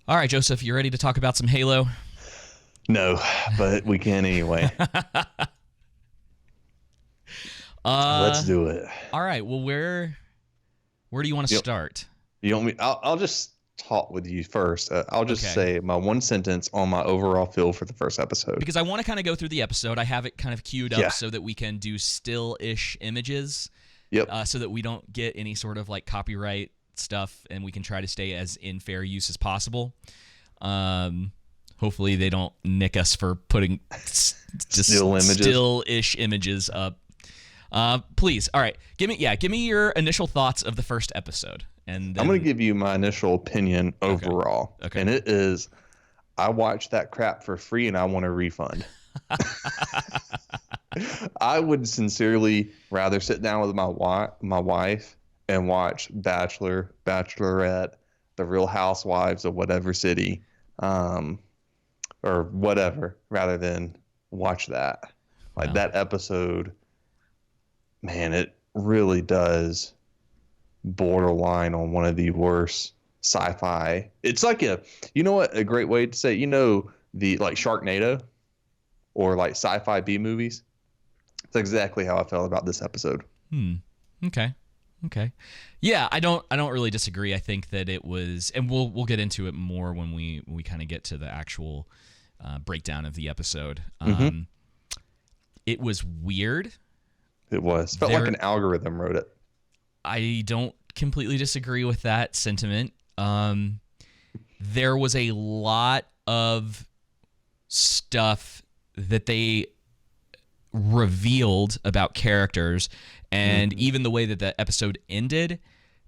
All right, Joseph, you ready to talk about some Halo? No, but we can anyway. Let's uh, do it. all right. Well, where do you want to You, start? you want me? I'll just talk with you first. I'll just Okay. say my one sentence on my overall feel for the first episode. Because I want to kind of go through the episode. I have it kind of queued up Yeah. so that we can do still-ish images, Yep. so that we don't get any sort of like copyright stuff, and we can try to stay as in fair use as possible. Um, Hopefully they don't nick us for putting just Still images. still-ish images up. Please, all right. Give me your initial thoughts of the first episode, and then I'm going to give you my initial opinion overall. Okay. And it is I watched that crap for free and I want a refund. I would sincerely rather sit down with my wife and watch Bachelor, Bachelorette, The Real Housewives of whatever city, or whatever, rather than watch that. Like Wow. that episode, man, it really does borderline on one of the worst sci-fi. It's like you know what, a great way to say, the like Sharknado or like sci-fi B movies. That's exactly how I felt about this episode. Okay. Okay. Yeah, I don't really disagree. I think that it was, and we'll get into it more when we kind of get to the actual breakdown of the episode. It was weird. It was felt like an algorithm wrote it. I don't completely disagree with that sentiment. There was a lot of stuff that they revealed about characters, and even the way that the episode ended,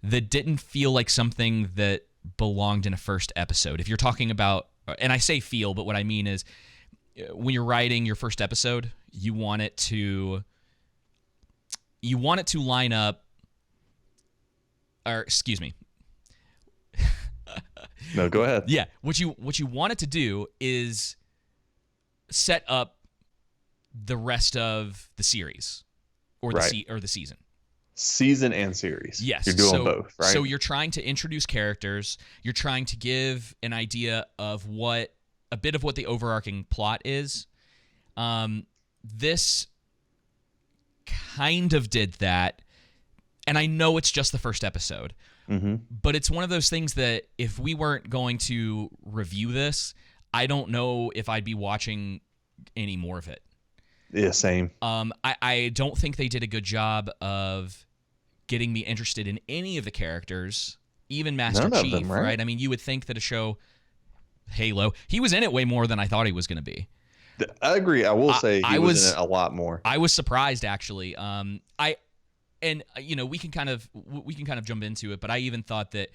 that didn't feel like something that belonged in a first episode. If you're talking about, and I say feel, but what I mean is when you're writing your first episode, you want it to line up, or excuse me. No, go ahead. Yeah, what you want it to do is set up the rest of the series or the season. Season and series. Yes. You're doing both, right? So you're trying to introduce characters. You're trying to give an idea of a bit of what the overarching plot is. This kind of did that, and I know it's just the first episode, but it's one of those things that if we weren't going to review this, I don't know if I'd be watching any more of it. Yeah, same. I don't think they did a good job of getting me interested in any of the characters, even Master None of Chief, them, right? I mean, you would think that a show, Halo, he was in it way more than I thought he was going to be. I agree. I will say he was in it a lot more. I was surprised, actually. We can kind of jump into it, but I even thought that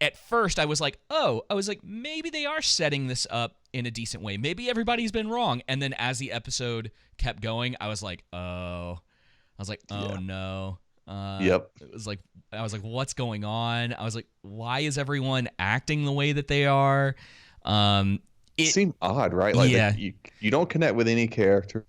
at first I was like, maybe they are setting this up in a decent way. Maybe everybody's been wrong. And then as the episode kept going, I was like, oh Yeah. no. Yep. I was like, what's going on? I was like, why is everyone acting the way that they are? It seemed odd, right? Like yeah. you don't connect with any characters.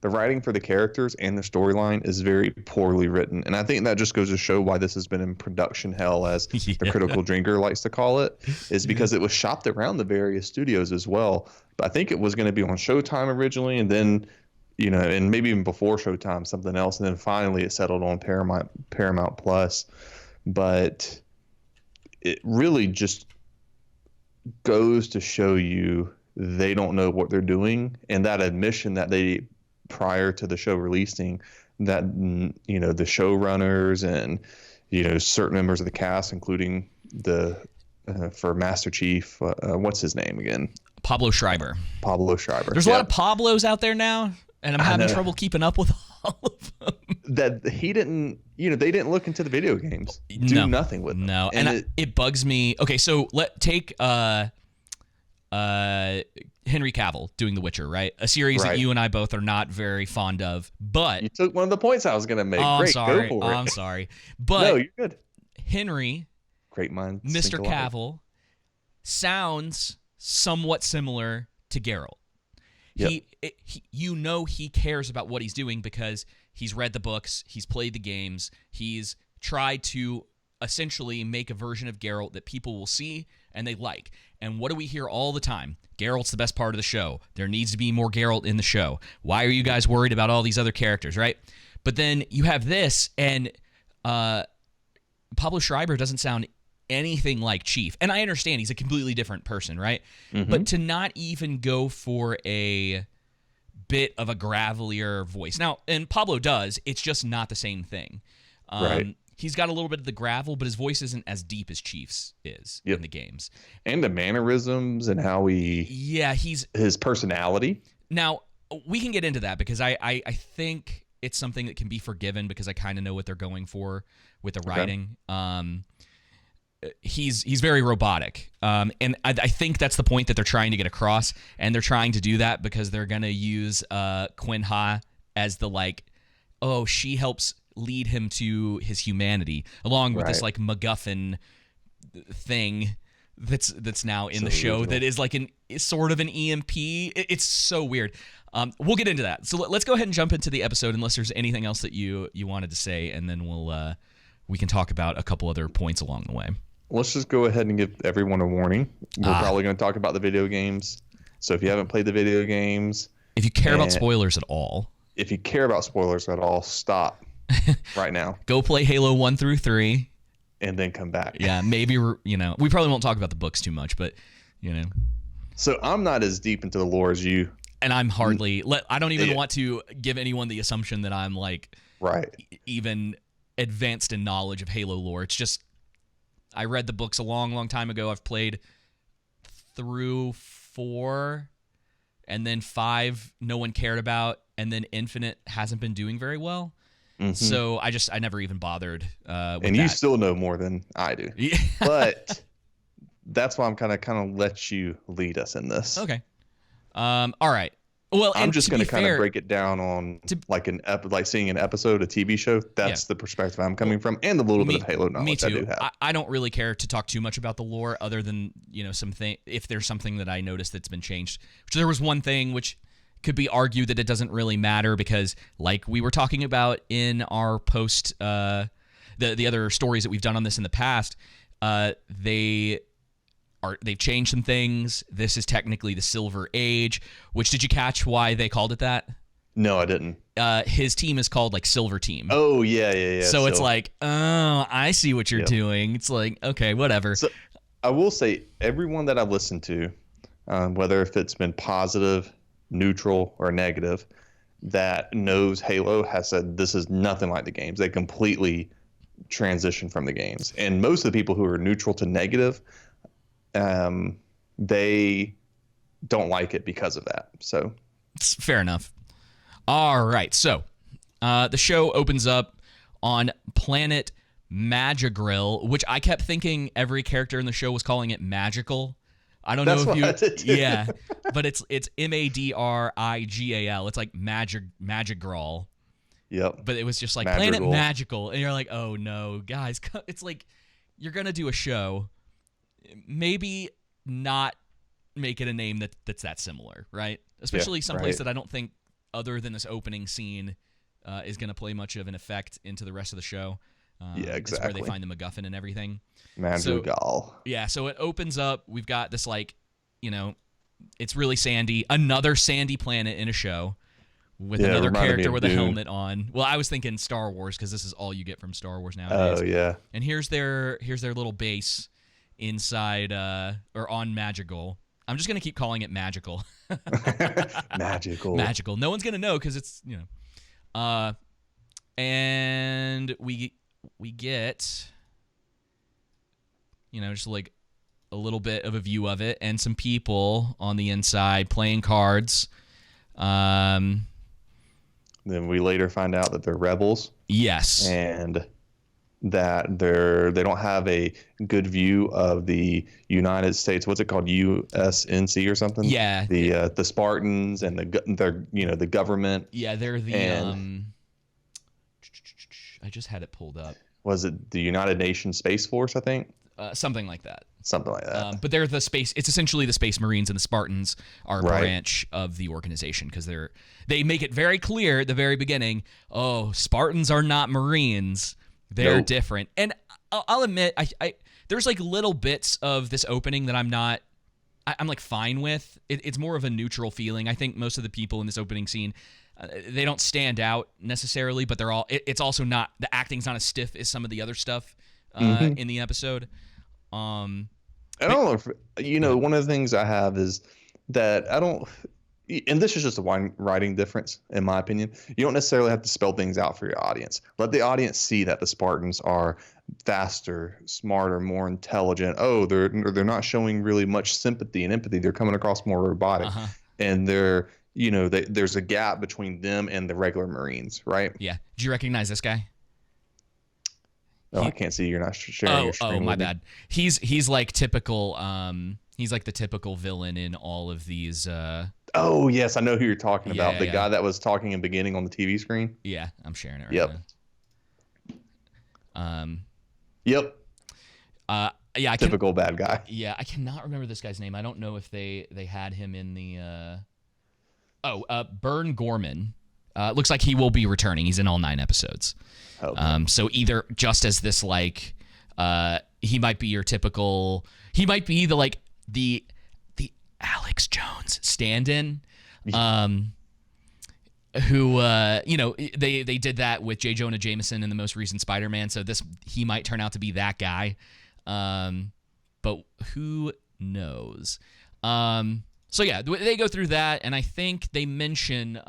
The writing for the characters and the storyline is very poorly written, and I think that just goes to show why this has been in production hell, as the critical drinker likes to call it, is because it was shopped around the various studios as well. But I think it was going to be on Showtime originally, and then and maybe even before Showtime, something else, and then finally it settled on Paramount Plus. But it really just goes to show you they don't know what they're doing, and that admission that they, prior to the show releasing, that the showrunners and certain members of the cast, including the for Master Chief, what's his name again? Pablo Schreiber. There's a lot of Pablos out there now, and I'm having trouble keeping up with all of them. That he didn't, they didn't look into the video games, do nothing with them. No, and it bugs me. Okay, so take Henry Cavill doing The Witcher, right? A series that you and I both are not very fond of, but you took one of the points I was going to make. Oh, Great, I'm sorry. go for it. I'm sorry, but no, you're good. Henry, great mind, Mr. Cavill, sounds somewhat similar to Geralt. Yep. He cares about what he's doing because he's read the books, he's played the games, he's tried to essentially make a version of Geralt that people will see and they like. And what do we hear all the time? Geralt's the best part of the show. There needs to be more Geralt in the show. Why are you guys worried about all these other characters, right? But then you have this, and Pablo Schreiber doesn't sound anything like Chief. And I understand he's a completely different person, right? Mm-hmm. But to not even go for a bit of a gravelier voice. Now, and Pablo does, it's just not the same thing. Right. He's got a little bit of the gravel, but his voice isn't as deep as Chief's is in the games. And the mannerisms and how his personality. Now, we can get into that because I think it's something that can be forgiven because I kind of know what they're going for with the writing. He's very robotic. And I think that's the point that they're trying to get across. And they're trying to do that because they're going to use Quinn Ha as the she helps lead him to his humanity, along with this MacGuffin thing that's now in the show that is sort of an EMP. It's so weird. We'll get into that. So let's go ahead and jump into the episode unless there's anything else that you wanted to say, and then we can talk about a couple other points along the way. Let's just go ahead and give everyone a warning. We're probably going to talk about the video games. So if you haven't played the video games, if you care about spoilers at all, stop right now. Go play Halo 1 through 3. And then come back. Yeah, maybe, we probably won't talk about the books too much, but, So I'm not as deep into the lore as you. And I'm hardly, I don't even want to give anyone the assumption that I'm even advanced in knowledge of Halo lore. It's just, I read the books a long, long time ago. I've played through 4, and then 5 no one cared about, and then Infinite hasn't been doing very well. Mm-hmm. So I never even bothered with and you still know more than I do. Yeah. But that's why I'm kind of let you lead us in this. Okay. All right. Well, I'm just going to kind of break it down on seeing an episode, a TV show. That's the perspective I'm coming from, and a little bit of Halo knowledge. Me too. I do have. I don't really care to talk too much about the lore, other than if there's something that I noticed that's been changed. Which there was one thing which could be argued that it doesn't really matter because, like we were talking about in our post, the other stories that we've done on this in the past, they've changed some things. This is technically the Silver Age, which, did you catch why they called it that? No, I didn't. His team is called Silver Team. Oh, yeah. So it's I see what you're doing. It's okay, whatever. So I will say everyone that I've listened to, whether if it's been positive, neutral, or negative, that knows Halo has said this is nothing like the games. They completely transition from the games. And most of the people who are neutral to negative, they don't like it because of that. So it's fair enough. All right. So the show opens up on planet Magigril, which I kept thinking every character in the show was calling it magical. I don't know if you, yeah, but it's Madrigal. It's Magigril. Yep. But it was just Planet Magical, and you're oh no, guys, it's you're gonna do a show, maybe not make it a name that's that similar, right? Especially someplace that I don't think, other than this opening scene, is gonna play much of an effect into the rest of the show. Yeah, exactly. It's where they find the MacGuffin and everything. Madrigal. So it opens up. We've got this it's really sandy. Another sandy planet in a show with another character with a helmet on. Well, I was thinking Star Wars because this is all you get from Star Wars nowadays. Oh yeah. And here's their little base inside or on Magical. I'm just gonna keep calling it Magical. Magical. No one's gonna know because it's and we get just a little bit of a view of it and some people on the inside playing cards. Then we later find out that they're rebels. Yes. And that they don't have a good view of the United States. What's it called? USNC or something? Yeah. The Spartans and the government. Yeah, they're the I just had it pulled up. Was it the United Nations Space Force, I think? Something like that. But they're the space. It's essentially the Space Marines, and the Spartans are a branch of the organization because they make it very clear at the very beginning. Oh, Spartans are not Marines. They're different. And I'll admit, I there's like little bits of this opening that I'm like fine with. It's more of a neutral feeling. I think most of the people in this opening scene, they don't stand out necessarily, but they're all. It's also not, the acting's not as stiff as some of the other stuff in the episode. I don't know if, one of the things I have is that I don't, and this is just a writing difference, in my opinion. You don't necessarily have to spell things out for your audience. Let the audience see that the Spartans are faster, smarter, more intelligent. Oh, they're not showing really much sympathy and empathy. They're coming across more robotic, and they're, there's a gap between them and the regular Marines, right? Yeah. Do you recognize this guy? Oh, I can't see. You're not sharing your screen. Oh, my bad. He's like typical. He's like the typical villain in all of these. Oh yes, I know who you're talking about. The guy that was talking in the beginning on the TV screen. Yeah, I'm sharing it right now. Yep. Yeah. Typical bad guy. Yeah, I cannot remember this guy's name. I don't know if they had him in the. Burn Gorman. Looks like he will be returning. He's in all 9 episodes. Okay. So either just as this like, he might be your typical. He might be the Alex Jones stand-in. Who they did that with J. Jonah Jameson in the most recent Spider-Man. So he might turn out to be that guy. But who knows? So yeah, they go through that, and I think they mention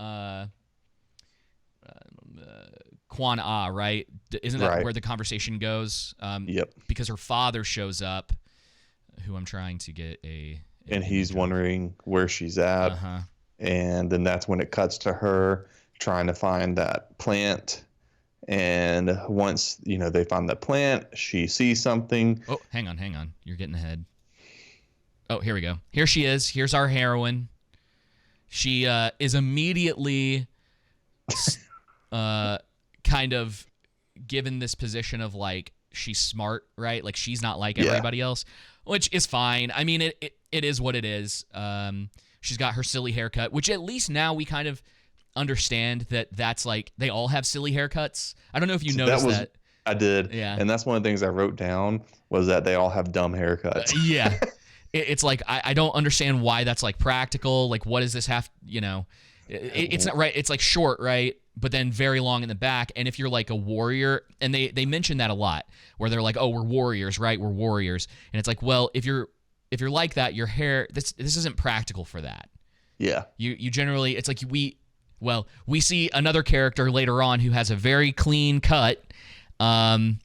Quan Ah, right? Isn't that where the conversation goes? Yep. Because her father shows up, who I'm trying to get and he's wondering where she's at. And then that's when it cuts to her trying to find that plant. And once, they find the plant, she sees something. Oh, hang on. You're getting ahead. Oh, here we go. Here she is. Here's our heroine. She is immediately kind of given this position of like, she's smart, right? Like she's not like everybody else, which is fine. I mean, it is what it is. She's got her silly haircut, which at least now we kind of understand that's like, they all have silly haircuts. I don't know if you noticed that. I did. Yeah. And that's one of the things I wrote down was that they all have dumb haircuts. Yeah. It's like, I don't understand why that's like practical. Like, what does this have, it's not right. It's like short, right? But then very long in the back. And if you're like a warrior, and they mention that a lot, where they're like, oh, we're warriors, right? We're warriors. And it's like, well, if you're like that, your hair, this isn't practical for that. Yeah. You generally, it's like we see another character later on who has a very clean cut. And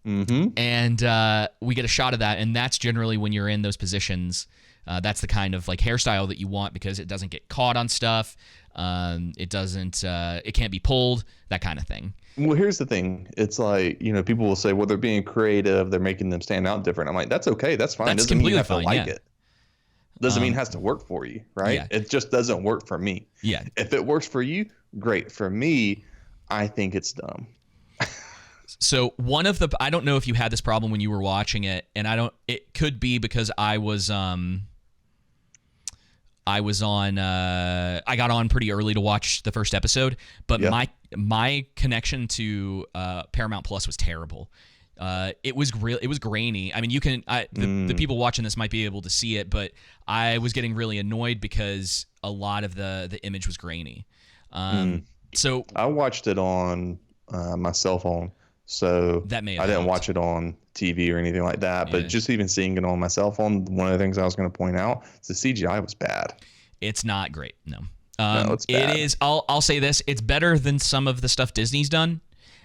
we get a shot of that, and that's generally when you're in those positions. That's the kind of like hairstyle that you want, because it doesn't get caught on stuff. It can't be pulled, that kind of thing. Well, here's the thing. It's like, people will say, well, they're being creative, they're making them stand out different. I'm like, that's okay, that's fine. That's doesn't mean you have completely to fine, like it. Doesn't mean it has to work for you, right? Yeah. It just doesn't work for me. Yeah. If it works for you, great. For me, I think it's dumb. So I don't know if you had this problem when you were watching it, and it could be because I got on pretty early to watch the first episode, but my connection to Paramount Plus was terrible. It was grainy. I mean, the people watching this might be able to see it, but I was getting really annoyed because a lot of the image was grainy. So I watched it on my cell phone, so that may have I didn't helped. watch it on TV or anything like that. But just even seeing it on my cell phone, one of the things I was going to point out is the CGI was bad. It's not great. No, it's bad. It is. I'll say this: it's better than some of the stuff Disney's done.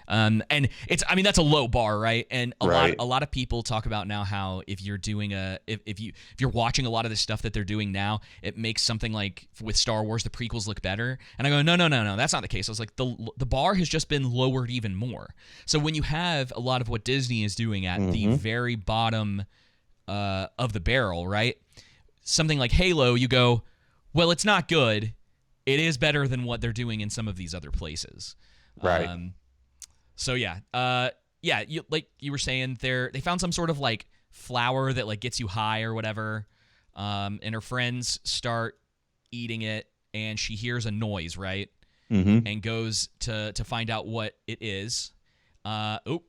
And that's a low bar, right? And a lot of people talk about now how if you're doing if you're watching a lot of the stuff that they're doing now, it makes something like with Star Wars, the prequels look better. And I go, no, that's not the case. I was like, the bar has just been lowered even more. So when you have a lot of what Disney is doing at the very bottom of the barrel, right? Something like Halo, you go, well, it's not good. It is better than what they're doing in some of these other places. Right. So you were saying they found some sort of like flower that like gets you high or whatever, and her friends start eating it, and she hears a noise, right? And goes to find out what it is. Oh.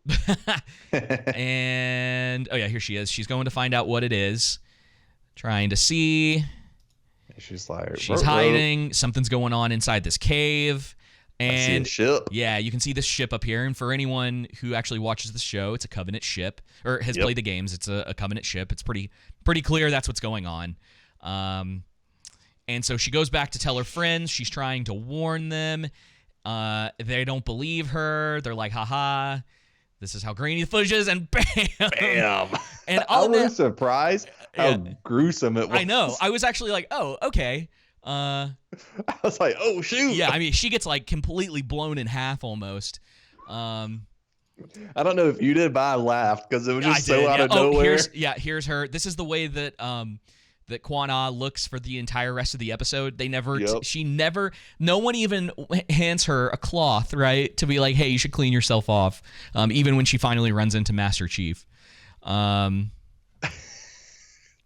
And, oh yeah, here she is. She's going to find out what it is. Trying to see. She's like, she's hiding. Something's going on inside this cave. And I see a ship. Yeah, you can see this ship up here. And for anyone who actually watches the show, it's a Covenant ship, or has played the games. It's a Covenant ship. It's pretty clear that's what's going on. And so she goes back to tell her friends. She's trying to warn them. They don't believe her. They're like, haha, this is how grainy the footage is, and bam. And I was surprised how gruesome it was. I know. I was actually like, oh, okay. I was like, oh, shoot. Yeah, I mean, she gets like completely blown in half almost. I don't know if you did, but I laughed because it was just so out of nowhere. Here's her. This is the way that that Quan-Ah looks for the entire rest of the episode. They never, no one even hands her a cloth, right, to be like, hey, you should clean yourself off, even when she finally runs into Master Chief.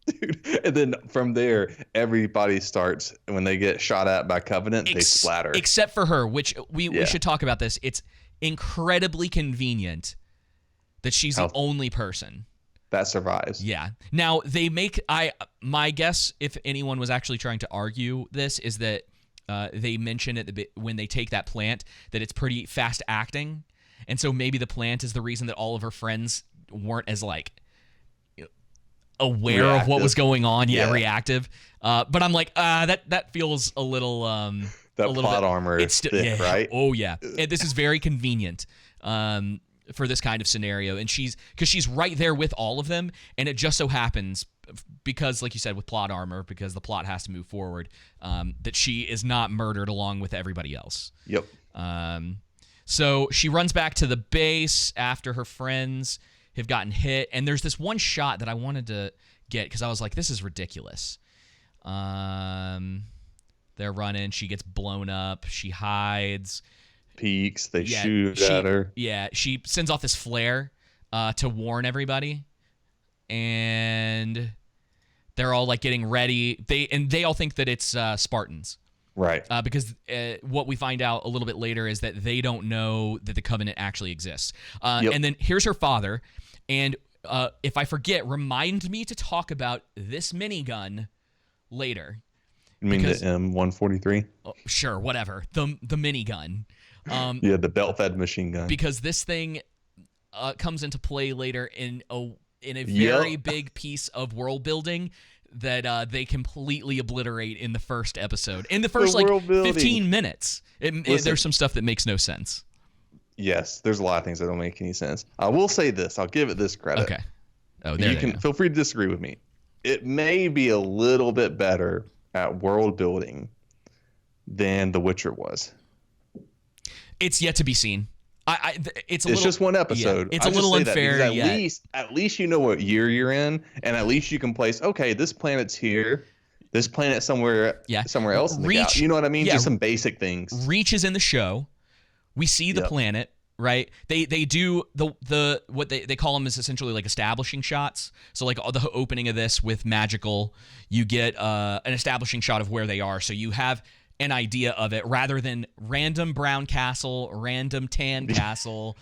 Dude, and then from there, everybody starts, when they get shot at by Covenant, they splatter. Except for her, which we should talk about this. It's incredibly convenient that she's the only person that survives. Yeah. Now, they make, my guess, if anyone was actually trying to argue this, is that they mention when they take that plant that it's pretty fast acting. And so maybe the plant is the reason that all of her friends weren't as like aware of what was going on. Reactive. But I'm like, that feels a little that plot armor is thick, right? Oh yeah. And this is very convenient for this kind of scenario, and she's right there with all of them, and it just so happens, because like you said, with plot armor, because the plot has to move forward, that she is not murdered along with everybody else. Yep. So she runs back to the base after her friends have gotten hit, and there's this one shot that I wanted to get because I was like, this is ridiculous. They're running, she gets blown up, she hides, peeks, they shoot at her. Yeah, she sends off this flare to warn everybody, and they're all like getting ready. They all think that it's Spartans. Right. Because what we find out a little bit later is that they don't know that the Covenant actually exists. And then here's her father. And if I forget, remind me to talk about this minigun later. You mean the M143? Oh, sure, whatever. The minigun. The belt-fed machine gun. Because this thing comes into play later in a very big piece of world building that they completely obliterate in the first episode. In the first 15 minutes, there's some stuff that makes no sense. Yes, there's a lot of things that don't make any sense. I will say this. I'll give it this credit. Okay. Oh, there you can feel free to disagree with me. It may be a little bit better at world building than The Witcher was. It's yet to be seen. It's just one episode. Yeah, it's a little unfair. At least you know what year you're in, and at least you can place. Okay, this planet's here. This planet somewhere else in the galaxy. You know what I mean? Just some basic things. Reach is in the show. We see the planet, right? They do the what they call them is essentially like establishing shots. So like the opening of this with magical, you get an establishing shot of where they are. So you have an idea of it rather than random brown castle, random tan castle.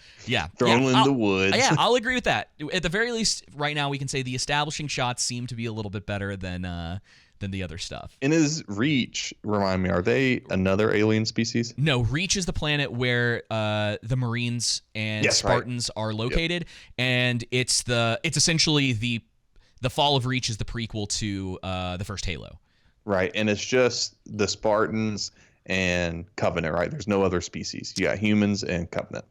Thrown in the woods. Yeah, I'll agree with that. At the very least, right now we can say the establishing shots seem to be a little bit better than the other stuff. And is Reach, remind me, are they another alien species? No, Reach is the planet where the Marines and Spartans are located, and it's essentially the fall of Reach is the prequel to the first Halo. Right, and it's just the Spartans and Covenant, right? There's no other species. You got humans and Covenant.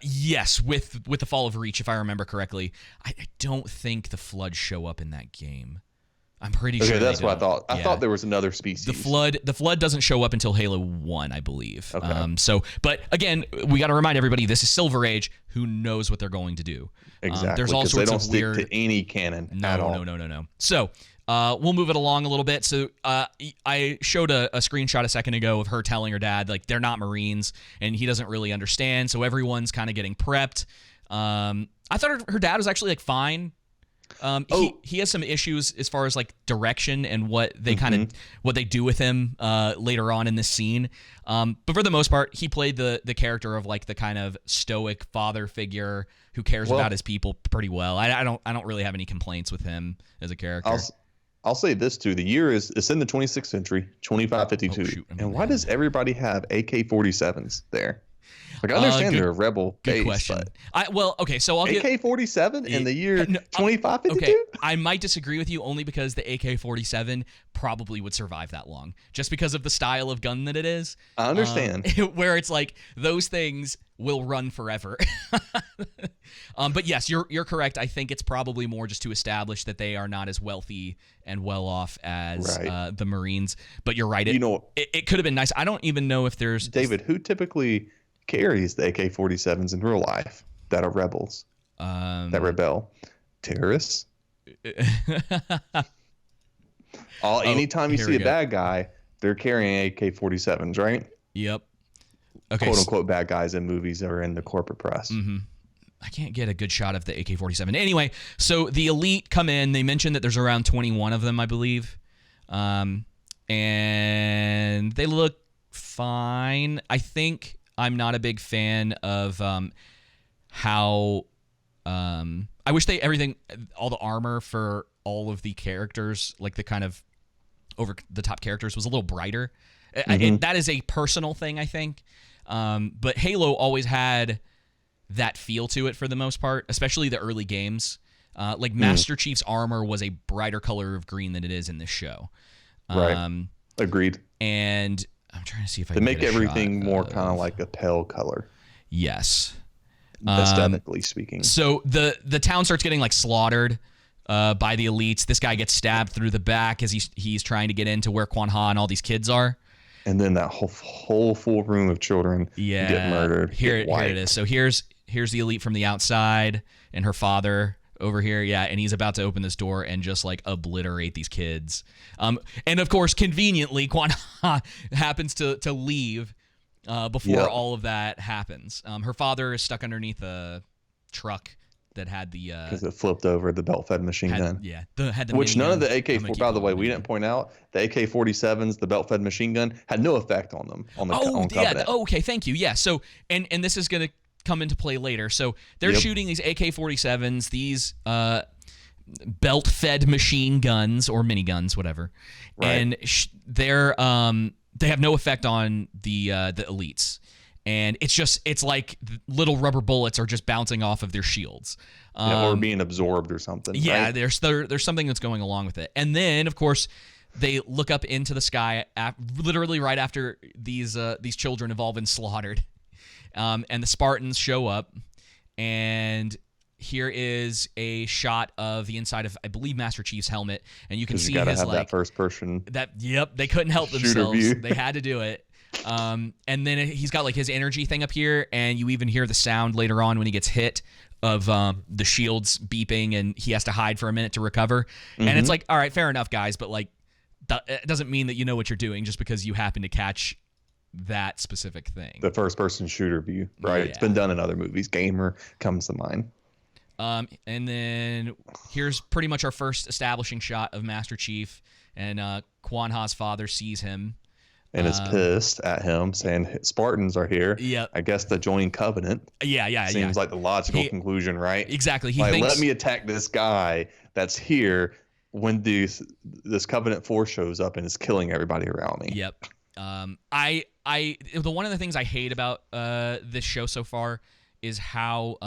Yes, with the fall of Reach, if I remember correctly. I don't think the Flood show up in that game. I'm pretty sure. Okay, that's what I thought. I thought there was another species. The Flood doesn't show up until Halo 1, I believe. Okay. But again, we got to remind everybody this is Silver Age. Who knows what they're going to do? Exactly. There's all sorts they don't of stick weird to any canon at all. No. So we'll move it along a little bit. So I showed a screenshot a second ago of her telling her dad like they're not Marines, and he doesn't really understand. So everyone's kind of getting prepped. I thought her dad was actually like fine. He has some issues as far as like direction and what they what they do with him later on in this scene. But for the most part, he played the character of like the kind of stoic father figure who cares about his people pretty well. I don't really have any complaints with him as a character. I'll say this too: the year it's in the 26th century, 2552. Oh, shoot, and why does everybody have AK-47s there? Like, I understand they're a rebel base. Good question. So I'll AK-47 in the year 2552? Okay, I might disagree with you only because the AK-47 probably would survive that long, just because of the style of gun that it is. I understand. Where it's like those things will run forever. But yes, you're correct. I think it's probably more just to establish that they are not as wealthy and well off as the Marines. But you're right. It could have been nice. I don't even know if there's David, who typically carries the AK-47s in real life that are rebels, that rebel? Terrorists. Anytime you see a bad guy, they're carrying AK-47s, right? Yep. Okay. Quote unquote bad guys in movies or in the corporate press. Mm-hmm. I can't get a good shot of the AK-47. Anyway, so the elite come in. They mentioned that there's around 21 of them, I believe. And they look fine. I think I'm not a big fan of how I wish all the armor for all of the characters, like the kind of over the top characters, was a little brighter. That is a personal thing, I think. But Halo always had that feel to it for the most part, especially the early games. Like Master Chief's armor was a brighter color of green than it is in this show. Right. Agreed. And I'm trying to see if I can make everything more kind of like a pale color. Yes. Aesthetically speaking. So the town starts getting like slaughtered by the elites. This guy gets stabbed through the back as he's trying to get into where Quan Ha and all these kids are. And then that whole full room of children get murdered. Here it is. So here's the elite from the outside and her father over here. Yeah, and he's about to open this door and just like obliterate these kids. And of course, conveniently, Quan Ha happens to leave before all of that happens. Her father is stuck underneath a truck that had the because it flipped over the belt-fed machine gun. Yeah, had the which none of the AK. By the way, we didn't point out the AK-47s, the belt-fed machine gun, had no effect on them. On Covenant. Okay, thank you. Yeah. So and this is gonna come into play later. So they're shooting these AK-47s, these belt-fed machine guns or miniguns, whatever, and they have no effect on the elites. And it's like little rubber bullets are just bouncing off of their shields, or being absorbed or something. Yeah, right? there's something that's going along with it. And then, of course, they look up into the sky, literally right after these children have all been slaughtered, and the Spartans show up. And here is a shot of the inside of, I believe, Master Chief's helmet, and you can see his have that first person. They couldn't help themselves. View. They had to do it. And then he's got like his energy thing up here, and you even hear the sound later on when he gets hit of the shields beeping, and he has to hide for a minute to recover. And it's like, all right, fair enough, guys, but like it doesn't mean that you know what you're doing just because you happen to catch that specific thing. The first person shooter view, right? Yeah. It's been done in other movies. Gamer comes to mind. And then here's pretty much our first establishing shot of Master Chief, and Quan Ha's father sees him. And is pissed at him, saying Spartans are here. Yeah, I guess to join Covenant. Yeah. Seems like the logical conclusion, right? Exactly. He thinks, let me attack this guy that's here when this Covenant force shows up and is killing everybody around me. Yep. One of the things I hate about this show so far is how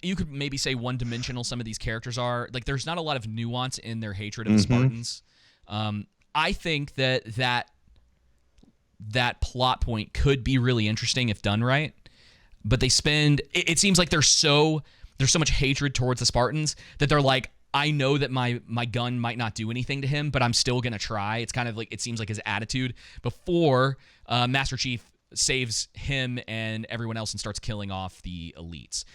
you could maybe say one-dimensional some of these characters are. Like, there's not a lot of nuance in their hatred of the Spartans. I think that plot point could be really interesting if done right, but they spend. It seems like there's so much hatred towards the Spartans that they're like, I know that my gun might not do anything to him, but I'm still gonna try. It's kind of like, it seems like his attitude before Master Chief saves him and everyone else and starts killing off the elites.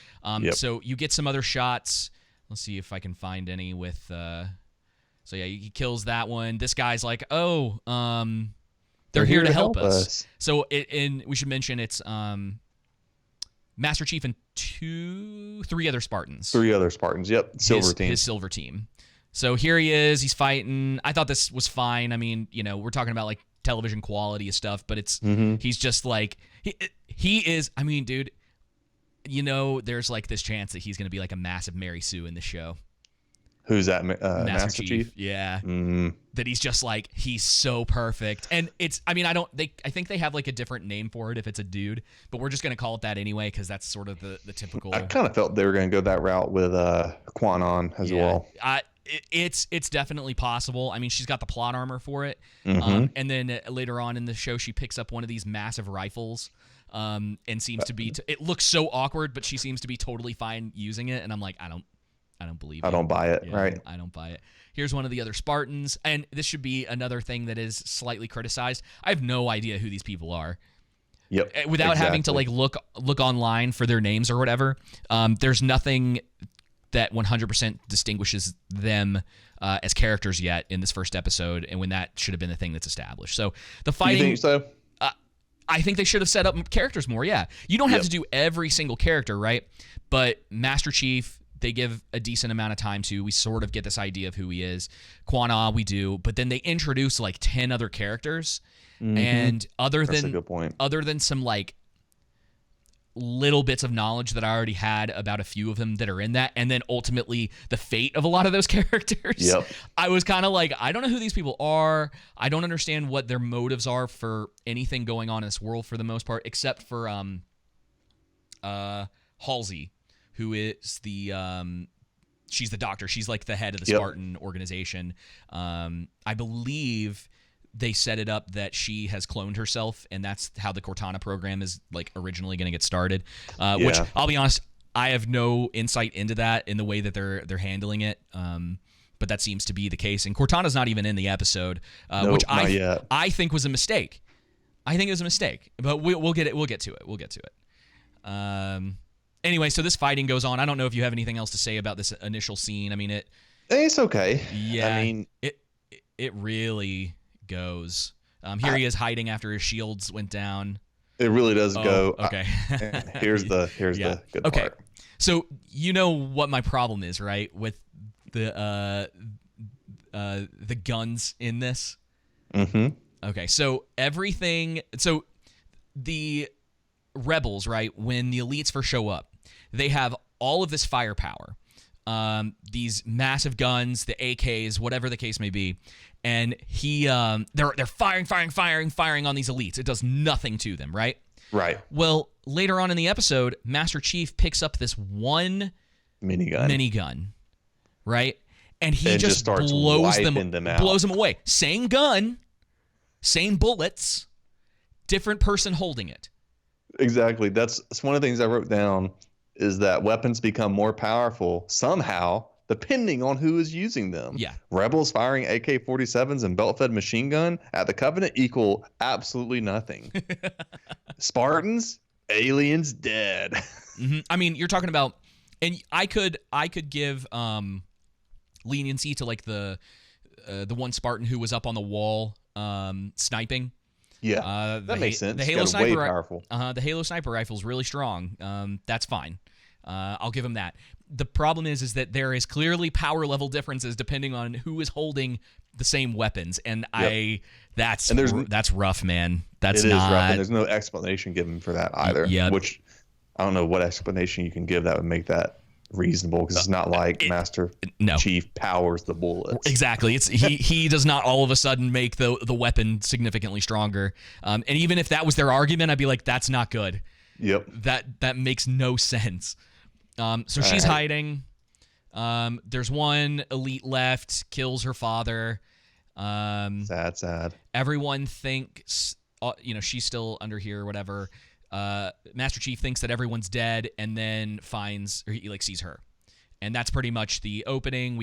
So you get some other shots. Let's see if I can find any with. So yeah, he kills that one. This guy's like, they're here to help us. So we should mention it's Master Chief and three other Spartans. Three other Spartans. Yep. Silver team. His silver team. So here he is. He's fighting. I thought this was fine. I mean, we're talking about like television quality of stuff, but it's he's just like he is. I mean, dude, there's like this chance that he's going to be like a massive Mary Sue in the show. Who's that? Master Chief? Yeah. That he's just like, he's so perfect. And I think they have like a different name for it if it's a dude, but we're just going to call it that anyway because that's sort of the typical. I kind of felt they were going to go that route with Quan as well. It's definitely possible. I mean, she's got the plot armor for it. And then later on in the show, she picks up one of these massive rifles and seems to be, it looks so awkward, but she seems to be totally fine using it. And I'm like, I don't believe it. I don't buy it, right? I don't buy it. Here's one of the other Spartans, and this should be another thing that is slightly criticized. I have no idea who these people are. Yep. Without having to like look online for their names or whatever, there's nothing that 100% distinguishes them as characters yet in this first episode, and when that should have been the thing that's established. So the fighting. You think so? I think they should have set up characters more. Yeah, you don't have to do every single character, right? But Master Chief, they give a decent amount of time to. We sort of get this idea of who he is. Quan, we do, but then they introduce like 10 other characters, and other than some like little bits of knowledge that I already had about a few of them that are in that, and then ultimately the fate of a lot of those characters. I was kind of like, I don't know who these people are. I don't understand what their motives are for anything going on in this world for the most part, except for Halsey, who is she's the doctor. She's like the head of the Spartan organization. I believe they set it up that she has cloned herself, and that's how the Cortana program is like originally going to get started. Which I'll be honest, I have no insight into that in the way that they're handling it. But that seems to be the case, and Cortana's not even in the episode, which I think was a mistake. I think it was a mistake, but we'll get it. We'll get to it. Anyway, so this fighting goes on. I don't know if you have anything else to say about this initial scene. I mean, it's okay. Yeah, I mean, it really goes. Here he is hiding after his shields went down. It really does go. Okay. Here's the good part. So you know what my problem is, right? With the guns in this. Okay, so the rebels, right? When the elites first show up, they have all of this firepower, these massive guns, the AKs, whatever the case may be, and they're firing on these elites. It does nothing to them, right? Right. Well, later on in the episode, Master Chief picks up this one minigun, right? And he just starts blows them out. Blows them away. Same gun, same bullets, different person holding it. Exactly. That's one of the things I wrote down, is that weapons become more powerful somehow depending on who is using them. Yeah. Rebels firing AK-47s and belt-fed machine gun at the Covenant equal absolutely nothing. Spartans, aliens dead. I mean, you're talking about, and I could give leniency to like the one Spartan who was up on the wall sniping. Yeah, that makes sense. The Halo sniper, way powerful. The Halo sniper rifle is really strong. That's fine. I'll give him that. The problem is that there is clearly power level differences depending on who is holding the same weapons, and that's rough, man. It is rough, and there's no explanation given for that either. Yeah, which I don't know what explanation you can give that would make that reasonable, because it's not like Master Chief powers the bullets. Exactly. It's he does not all of a sudden make the weapon significantly stronger. And even if that was their argument, I'd be like, that's not good. Yep. That makes no sense. So she's hiding. There's one elite left, kills her father. Sad. Everyone thinks she's still under here or whatever. Master Chief thinks that everyone's dead, and then he sees her, and that's pretty much the opening.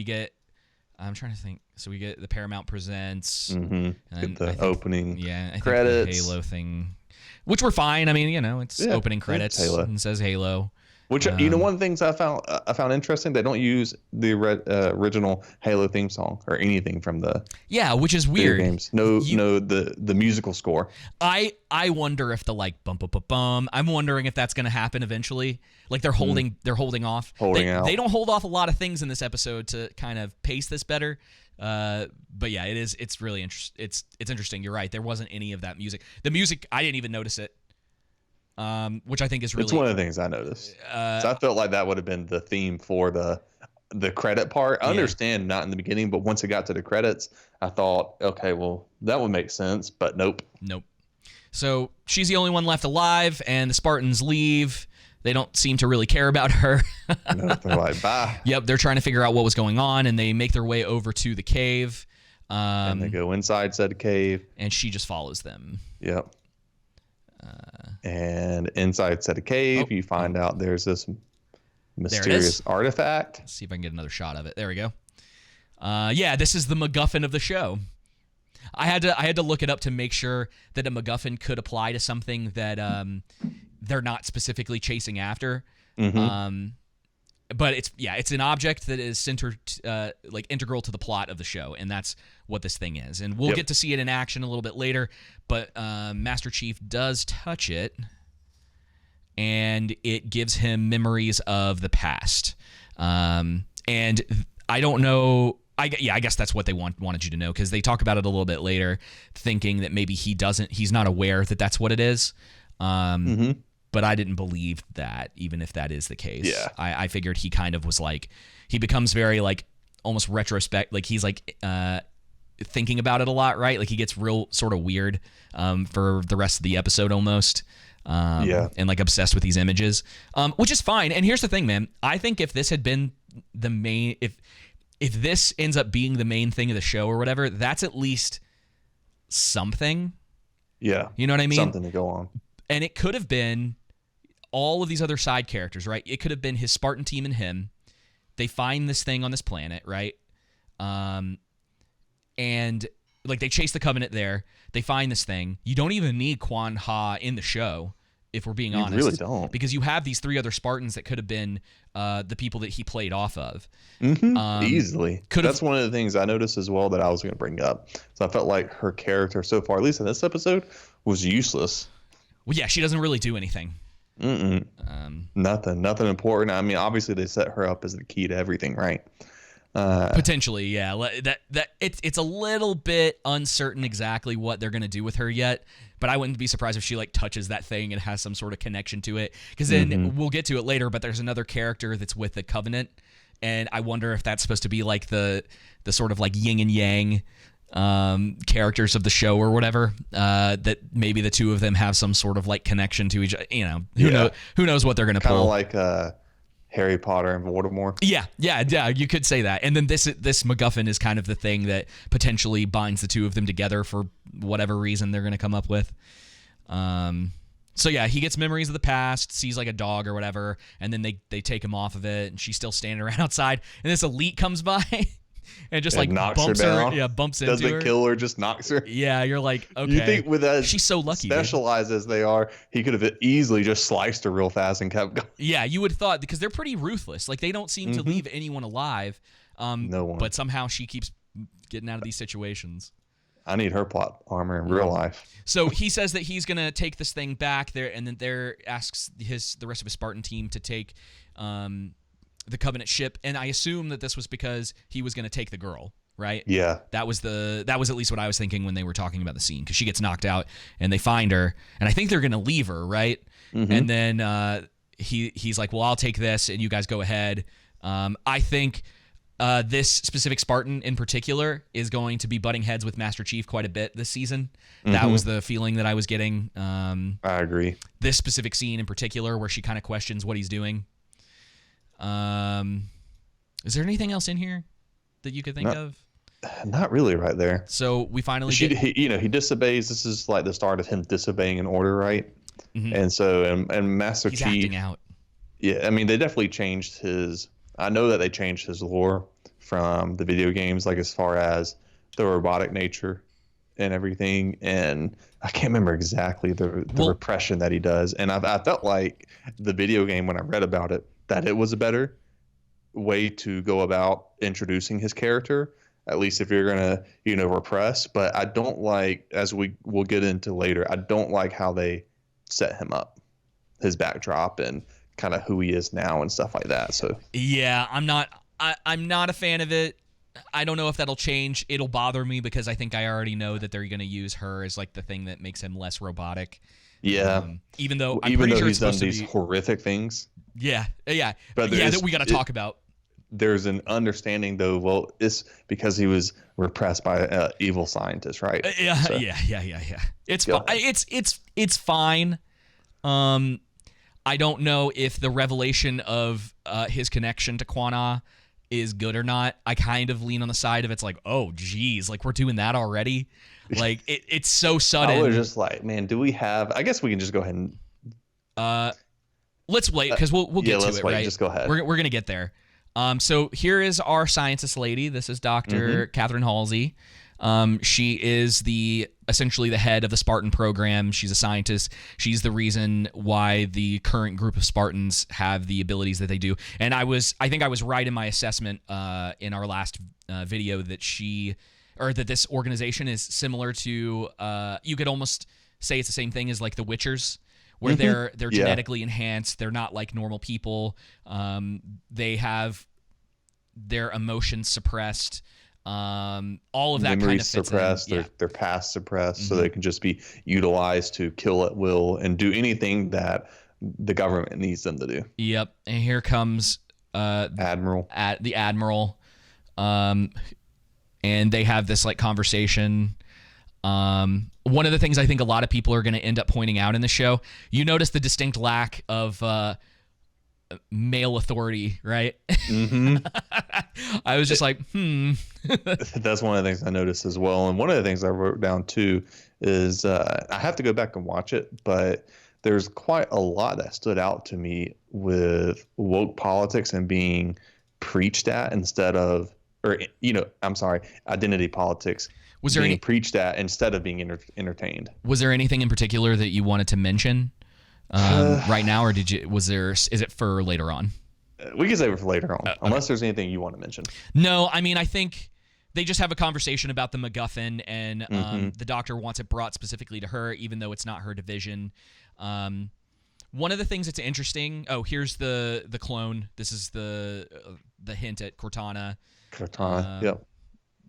I'm trying to think. So we get the Paramount Presents, and get the opening credits, the Halo thing, which we're fine. I mean, it's opening credits Halo. and says Halo. Which one of the things I found interesting, they don't use the original Halo theme song or anything from the which is video weird. games. No, the musical score. I wonder if the like bum bum bum bum. I'm wondering if that's going to happen eventually. Like they're holding off. Out. They don't hold off a lot of things in this episode to kind of pace this better. But yeah, it's really interesting. It's interesting. You're right. There wasn't any of that music. The music, I didn't even notice it. Which I think is really. It's one of the things I noticed. So I felt like that would have been the theme for the credit part. I understand not in the beginning, but once it got to the credits, I thought, okay, well, that would make sense, but nope. So she's the only one left alive, and the Spartans leave. They don't seem to really care about her. No, they're like, bye. Yep, they're trying to figure out what was going on, and they make their way over to the cave. And they go inside said cave. And she just follows them. Yep. And inside said cave, you find out there's this mysterious artifact. Let's see if I can get another shot of it. There we go. This is the MacGuffin of the show. I had to look it up to make sure that a MacGuffin could apply to something that they're not specifically chasing after. But it's an object that is integral to the plot of the show, and that's what this thing is. And we'll get to see it in action a little bit later, but Master Chief does touch it, and it gives him memories of the past. And I don't know. I guess that's what they wanted you to know, because they talk about it a little bit later, thinking that maybe he's not aware that that's what it is. But I didn't believe that, even if that is the case. Yeah. I figured he kind of was like, he becomes very like almost retrospect, like he's like thinking about it a lot, right? Like he gets real sort of weird for the rest of the episode almost. And like obsessed with these images, which is fine. And here's the thing, man. I think if this had been the main, if this ends up being the main thing of the show or whatever, that's at least something. Yeah. You know what I mean? Something to go on. And it could have been all of these other side characters, right? It could have been his Spartan team and him. They find this thing on this planet, right? And like they chase the Covenant there. They find this thing. You don't even need Quan Ha in the show, if we're being honest. You really don't. Because you have these 3 other Spartans that could have been the people that he played off of. Easily. That's one of the things I noticed as well that I was going to bring up. So I felt like her character so far, at least in this episode, was useless. Well, yeah, she doesn't really do anything. Nothing important. I mean, obviously they set her up as the key to everything, right? Potentially, yeah. That it's a little bit uncertain exactly what they're gonna do with her yet. But I wouldn't be surprised if she like touches that thing and has some sort of connection to it. Because then we'll get to it later. But there's another character that's with the Covenant, and I wonder if that's supposed to be like the sort of like yin and yang characters of the show or whatever, that maybe the two of them have some sort of like connection to each, who knows what they're going to pull. Kind of like Harry Potter and Voldemort. Yeah, you could say that. And then this MacGuffin is kind of the thing that potentially binds the two of them together for whatever reason they're going to come up with. So yeah, he gets memories of the past, sees like a dog or whatever, and then they take him off of it, and she's still standing around outside, and this elite comes by and just like knocks bumps her down. Yeah, bumps into her. Doesn't kill her, just knocks her. Yeah, you're like, okay. You think with as she's so lucky, specialized as they are, he could have easily just sliced her real fast and kept going. Yeah, you would have thought, because they're pretty ruthless. Like they don't seem to leave anyone alive. No one. But somehow she keeps getting out of these situations. I need her plot armor in real life. So he says that he's gonna take this thing back there, and then there asks the rest of his Spartan team to take the Covenant ship, and I assume that this was because he was gonna take the girl, right? Yeah. That was at least what I was thinking when they were talking about the scene, because she gets knocked out and they find her, and I think they're gonna leave her, right? And then he's like, well, I'll take this, and you guys go ahead. I think. This specific Spartan in particular is going to be butting heads with Master Chief quite a bit this season. That was the feeling that I was getting. I agree. This specific scene in particular where she kind of questions what he's doing. Is there anything else in here that you could think of? Not really right there. So we finally he disobeys. This is like the start of him disobeying an order, right? And so, and Master he's Chief. acting out. Yeah, I mean, they definitely changed his... I know that they changed his lore from the video games, like as far as the robotic nature and everything, and I can't remember exactly the repression that he does. And I felt like the video game, when I read about it, that it was a better way to go about introducing his character, at least if you're gonna repress. But I don't like, as we'll get into later, I don't like how they set him up, his backdrop, and kind of who he is now and stuff like that. So yeah, I'm not a fan of it. I don't know if that'll change. It'll bother me because I think I already know that they're going to use her as like the thing that makes him less robotic. Yeah. Even though sure he's done these horrific things. Yeah. But that we got to talk about. There's an understanding, though. Well, it's because he was repressed by evil scientists, right? Yeah. It's it's fine. I don't know if the revelation of his connection to Quanah is good or not. I kind of lean on the side of it's like, oh, geez, like we're doing that already. Like it's so sudden. I was just like, man, do we have? I guess we can just go ahead and. Let's wait because we'll get to it. Wait. Right, just go ahead. We're gonna get there. So here is our scientist lady. This is Dr. Catherine Halsey. She is essentially the head of the Spartan program. She's a scientist. She's the reason why the current group of Spartans have the abilities that they do. And I think I was right in my assessment in our last video that this organization is similar to you could almost say it's the same thing as like the Witchers, where they're genetically enhanced. They're not like normal people. They have their emotions suppressed. All of that memories kind of fits suppressed, in. their past suppressed, so they can just be utilized to kill at will and do anything that the government needs them to do. Yep. And here comes the admiral, and they have this like conversation. One of the things I think a lot of people are going to end up pointing out in the show, you notice the distinct lack of male authority, right? I was just like, That's one of the things I noticed as well. And one of the things I wrote down too is I have to go back and watch it, but there's quite a lot that stood out to me with woke politics and being preached at instead of, identity politics. Was there being preached at instead of being entertained? Was there anything in particular that you wanted to mention right now, or is it for later on? We can save it for later on, unless there's anything you want to mention. No, I mean, I think they just have a conversation about the MacGuffin, and the doctor wants it brought specifically to her, even though it's not her division. One of the things that's interesting. Oh, here's the clone. This is the hint at Cortana. Yep.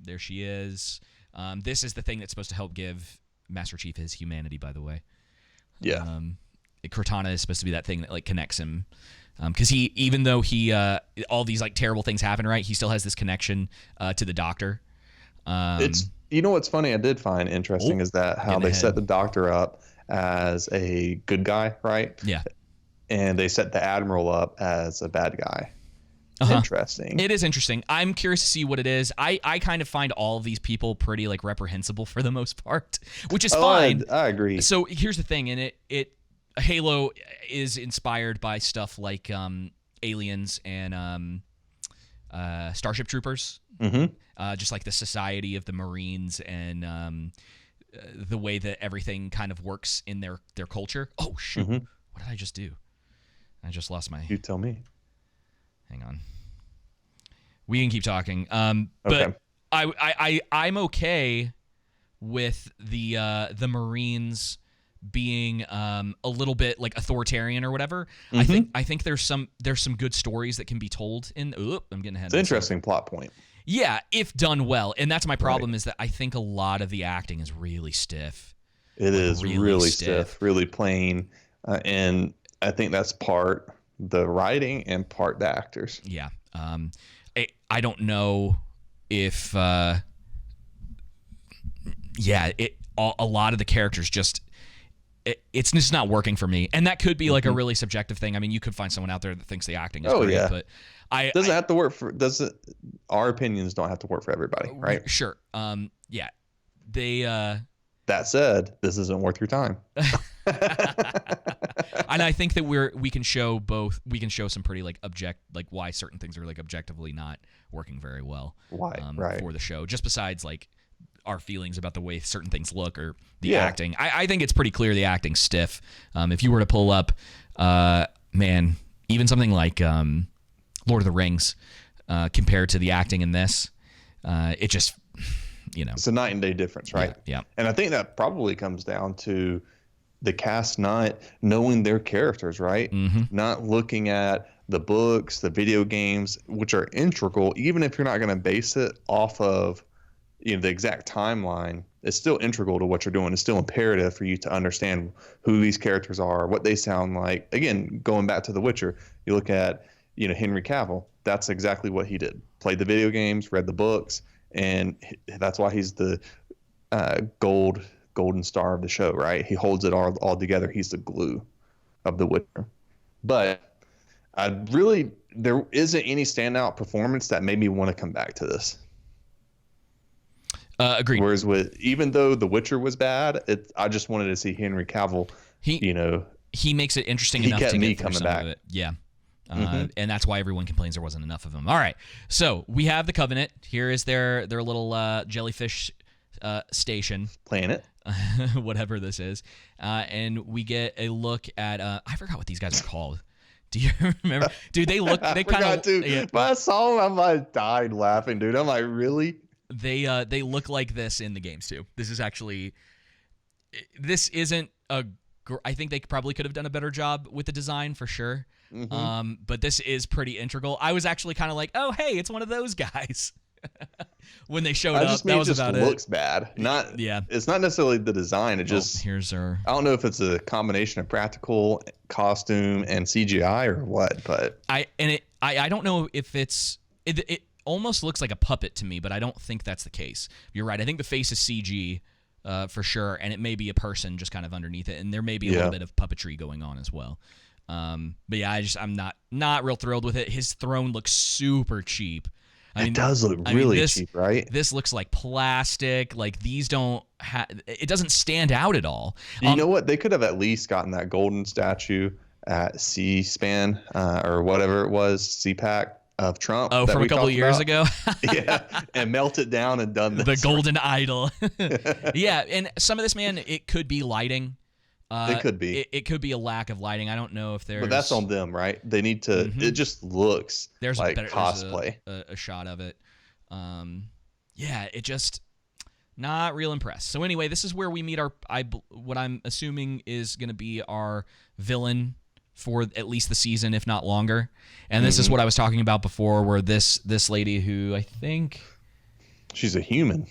There she is. This is the thing that's supposed to help give Master Chief his humanity, by the way. Yeah. Cortana is supposed to be that thing that like connects him, because even though all these like terrible things happen, right? He still has this connection to the doctor. It's what's funny I did find interesting is that how they set the doctor up as a good guy, right? Yeah. And they set the admiral up as a bad guy. Interesting. It is interesting. I'm curious to see what it is. I kind of find all of these people pretty like reprehensible for the most part, which is fine. I agree. So here's the thing, and Halo is inspired by stuff like Aliens and Starship Troopers, just like the society of the Marines and the way that everything kind of works in their culture. Oh shoot! What did I just do? I just lost my. You tell me. Hang on. We can keep talking. Okay. But I'm okay with the Marines being a little bit like authoritarian or whatever. I think there's some good stories that can be told in. I'm getting ahead. It's an interesting plot point. Yeah, if done well, and that's my problem is that I think a lot of the acting is really stiff. It is really stiff, really plain, and I think that's part the writing and part the actors. Yeah. I don't know if a lot of the characters just it's just not working for me, and that could be like a really subjective thing. I mean, you could find someone out there that thinks the acting is great, but have to work for our opinions don't have to work for everybody, right? Sure. They that said, this isn't worth your time. And I think that we can show both. We can show some pretty like why certain things are like objectively not working very well. Why? Right. For the show, just besides like our feelings about the way certain things look or the acting. I think it's pretty clear the acting's stiff. If you were to pull up, even something like Lord of the Rings compared to the acting in this, it just, it's a night and day difference, right? Yeah. And I think that probably comes down to the cast not knowing their characters, right? Not looking at the books, the video games, which are integral, even if you're not going to base it off of the exact timeline. It's still integral to what you're doing. It's still imperative for you to understand who these characters are, what they sound like. Again, going back to The Witcher, you look at Henry Cavill. That's exactly what he did. Played the video games, read the books, and that's why he's the golden star of the show, right? He holds it all together. He's the glue of The Witcher. But there isn't any standout performance that made me want to come back to this. Agreed. Whereas even though The Witcher was bad, I just wanted to see Henry Cavill. He makes it interesting enough to get through some back. of it. Yeah. And that's why everyone complains there wasn't enough of them. All right. So we have the Covenant. Here is their little jellyfish station. Planet. Whatever this is. And we get a look at I forgot what these guys are called. Do you remember? Dude, they kind of. Yeah. When I saw them, I died laughing, dude. I'm like, really? They look like this in the games too. This isn't I think they probably could have done a better job with the design for sure. But this is pretty integral. I was actually kind of like, oh hey, it's one of those guys. When they showed up, that was about it. It looks bad. It's not necessarily the design. It just here's our. I don't know if it's a combination of practical, costume, and CGI or what, but I don't know if it almost looks like a puppet to me, but I don't think that's the case. You're right. I think the face is CG for sure, and it may be a person just kind of underneath it, and there may be a little bit of puppetry going on as well. But yeah, I'm not real thrilled with it. His throne looks super cheap. It does look really cheap, right? This looks like plastic. Like these don't it doesn't stand out at all. You know what? They could have at least gotten that golden statue at C-SPAN or whatever it was, CPAC of Trump. Oh, from a couple of years ago? Yeah, and melt it down and done this. The golden idol. Yeah, and some of this, man, it could be lighting. It could be. It could be a lack of lighting. I don't know if there's. But that's on them, right? They need to. It just looks like cosplay. A shot of it. Yeah, it just not real impressed. So anyway, this is where we meet what I'm assuming is going to be our villain for at least the season, if not longer. And this is what I was talking about before, where this lady who I think she's a human.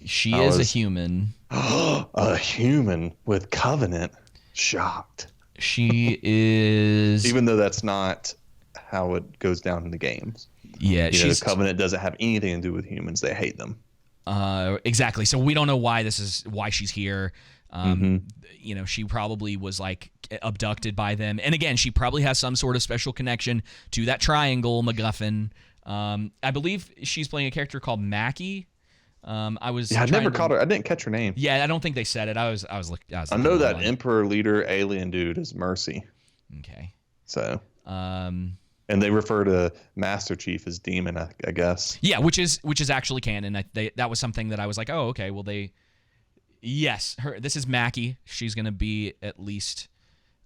She is a human. A human with Covenant. Shocked. She is. Even though that's not how it goes down in the games. Yeah, the Covenant doesn't have anything to do with humans. They hate them. Exactly. So we don't know why she's here. She probably was like abducted by them. And again, she probably has some sort of special connection to that triangle MacGuffin. I believe she's playing a character called Mackie. I never caught her. I didn't catch her name. Yeah, I don't think they said it. I know that Emperor leader alien dude is Mercy. Okay. So. And they refer to Master Chief as Demon, I guess. Yeah, which is actually canon. That was something that I was like, oh, okay. Well, this is Mackie. She's gonna be at least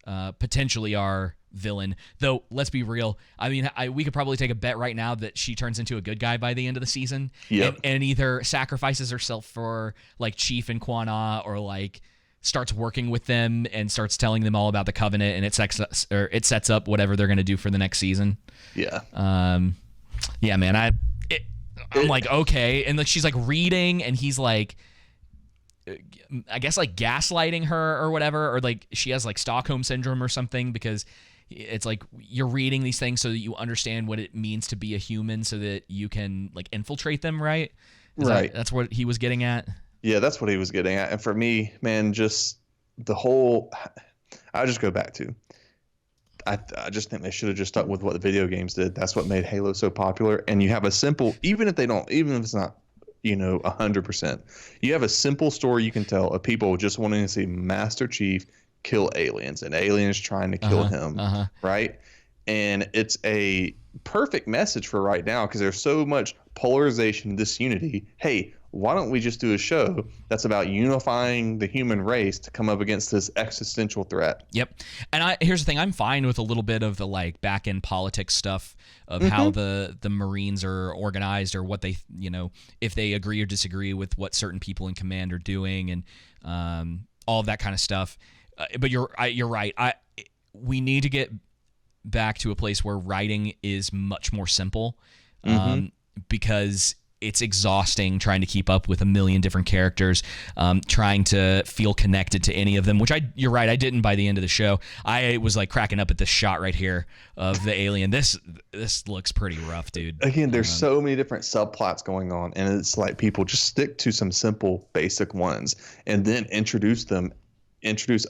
potentially our villain. Though, let's be real. I mean, we could probably take a bet right now that she turns into a good guy by the end of the season. Yep. And either sacrifices herself for like Chief and Quanah, or like starts working with them and starts telling them all about the Covenant, and it sets up whatever they're gonna do for the next season. Yeah. Yeah, man. I'm like, okay, and like she's like reading, and he's like, I guess like gaslighting her or whatever, or like she has like Stockholm syndrome or something, because it's like you're reading these things so that you understand what it means to be a human, so that you can like infiltrate them, right? Right. That's what he was getting at. Yeah, that's what he was getting at. And for me, man, just the whole, I'll just go back to, I just think they should have just stuck with what the video games did. That's what made Halo so popular. And you have a simple, even if it's not, 100%, you have a simple story you can tell of people just wanting to see Master Chief kill aliens and aliens trying to kill him, right? And it's a perfect message for right now, because there's so much polarization, disunity. Hey, why don't we just do a show that's about unifying the human race to come up against this existential threat? Yep. And here's the thing, I'm fine with a little bit of the like back end politics stuff of how the Marines are organized, or what they, if they agree or disagree with what certain people in command are doing, and all of that kind of stuff. But you're right. We need to get back to a place where writing is much more simple, because it's exhausting trying to keep up with a million different characters, trying to feel connected to any of them, which you're right, I didn't by the end of the show. I was like cracking up at this shot right here of the alien. This looks pretty rough, dude. Again, there's so many different subplots going on, and it's like people just stick to some simple, basic ones, and then introduce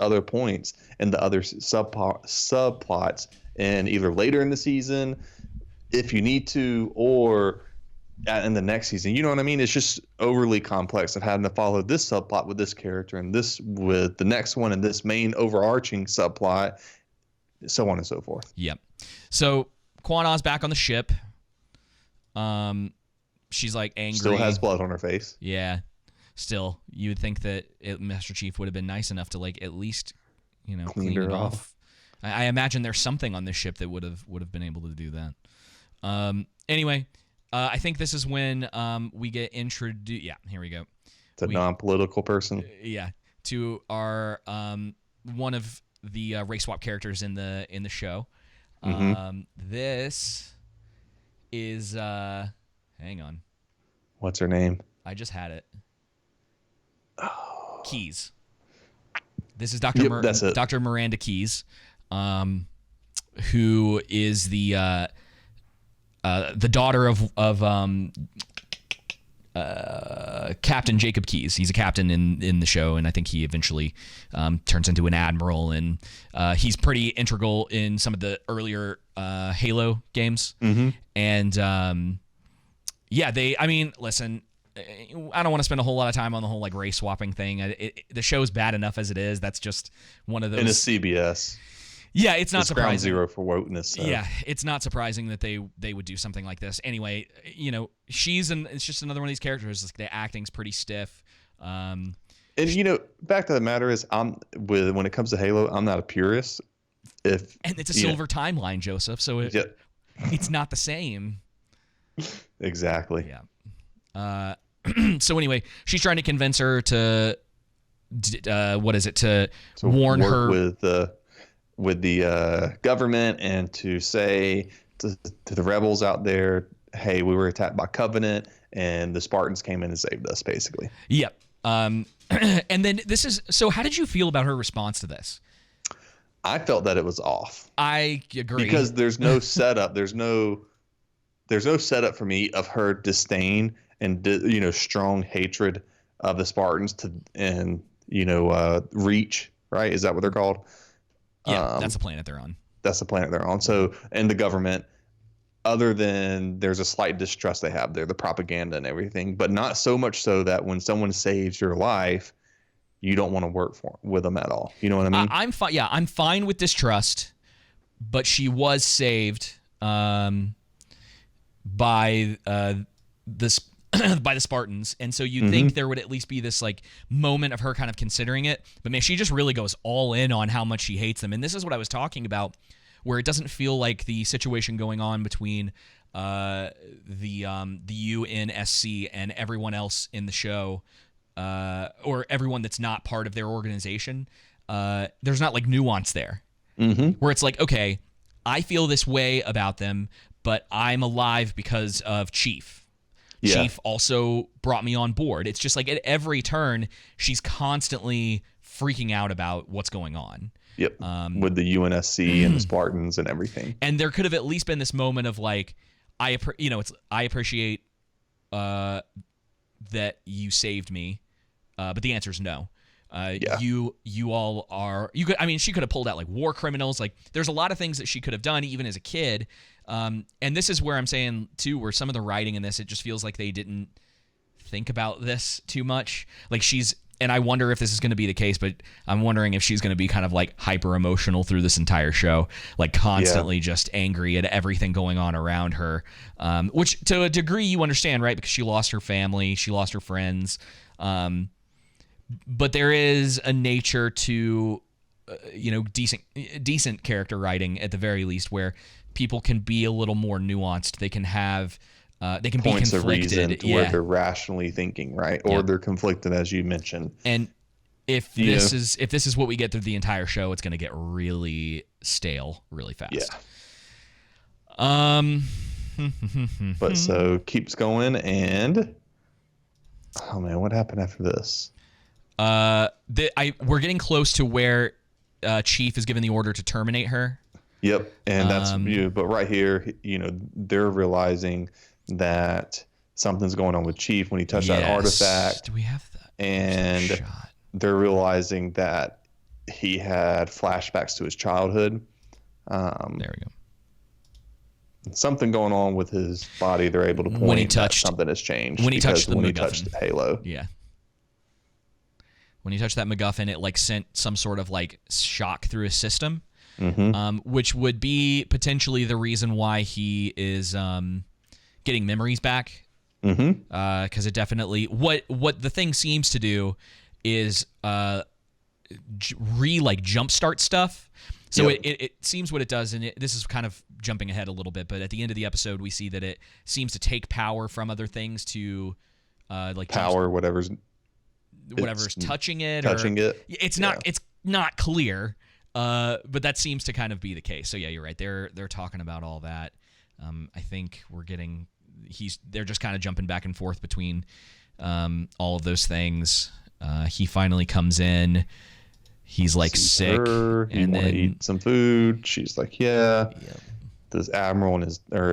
other points and the other subplots, and either later in the season, if you need to, or in the next season. You know what I mean? It's just overly complex of having to follow this subplot with this character, and this with the next one, and this main overarching subplot, so on and so forth. Yep. So Kwon-Ah's back on the ship. She's like angry. Still has blood on her face. Yeah. Still, you would think that Master Chief would have been nice enough to like at least, clean it off. I imagine there's something on this ship that would have been able to do that. Anyway, I think this is when we get introduced. Yeah, here we go. It's a non-political person. Yeah, to our one of the race swap characters in the show. This is hang on. What's her name? I just had it. Keyes. This is Dr. That's it. Dr. Miranda Keyes, who is the daughter of Captain Jacob Keyes. He's a captain in the show, and I think he eventually turns into an admiral, and he's pretty integral in some of the earlier Halo games. And listen, I don't want to spend a whole lot of time on the whole like race swapping thing. The show's bad enough as it is. That's just one of those. And it's CBS. Yeah, it's not surprising. Ground zero for wokeness. So. Yeah, it's not surprising that they would do something like this. Anyway, it's just another one of these characters. The acting's pretty stiff. And back to the matter is, when it comes to Halo, I'm not a purist. And it's a silver timeline, Joseph. So it's not the same. Exactly. Yeah. So anyway, she's trying to convince her to warn her with the government, and to say to the rebels out there, hey, we were attacked by Covenant, and the Spartans came in and saved us, basically. Yep. And then so how did you feel about her response to this? I felt that it was off. I agree. Because there's no setup. There's no setup for me of her disdain and strong hatred of the Spartans Reach, right? Is that what they're called? Yeah, that's the planet they're on. That's the planet they're on. So, and the government, other than there's a slight distrust they have there, the propaganda and everything, but not so much so that when someone saves your life, you don't want to work with them at all. You know what I mean? I'm fine. Yeah, I'm fine with distrust, but she was saved by by the Spartans, and so you'd think there would at least be this like moment of her kind of considering it, but man, she just really goes all in on how much she hates them. And this is what I was talking about, where it doesn't feel like the situation going on between the UNSC and everyone else in the show, or everyone that's not part of their organization. There's not like nuance there, where it's like, okay, I feel this way about them, but I'm alive because of Chief. Yeah. Chief also brought me on board. It's just like at every turn, she's constantly freaking out about what's going on. Yep. With the UNSC and the Spartans and everything. And there could have at least been this moment of like, I appreciate that you saved me, but the answer is no. You all are. She could have pulled out like war criminals. Like, there's a lot of things that she could have done even as a kid. And this is where I'm saying too, where some of the writing in this, it just feels like they didn't think about this too much. Like, she's and I wonder if this is going to be the case, but I'm wondering if she's going to be kind of like hyper emotional through this entire show, like constantly just angry at everything going on around her, which to a degree you understand, right? Because she lost her family, she lost her friends, but there is a nature to decent character writing at the very least, where people can be a little more nuanced. They can have they can points be conflicted of reason to where they're rationally thinking, right? Or they're conflicted, as you mentioned. And if this is what we get through the entire show, it's going to get really stale really fast. But so keeps going, and oh man, what happened after this? We're getting close to where Chief is given the order to terminate her. Yep, and that's but right here, they're realizing that something's going on with Chief when he touched that artifact. Do we have that? And they're realizing that he had flashbacks to his childhood. There we go. Something going on with his body. They're able to point when he touched, that something has changed. When he touched the MacGuffin. He touched Halo. Yeah. When he touched that MacGuffin, it like sent some sort of like shock through his system, which would be potentially the reason why he is getting memories back. Because it definitely what the thing seems to do is jumpstart stuff. So it seems what it does, and this is kind of jumping ahead a little bit, but at the end of the episode, we see that it seems to take power from other things to power whatever's touching it. It's not clear, but that seems to kind of be the case. So yeah, you're right. They're talking about all that. I think they're just kind of jumping back and forth between all of those things. He finally comes in. He's like sick, and then eat some food. She's like, yeah. This admiral and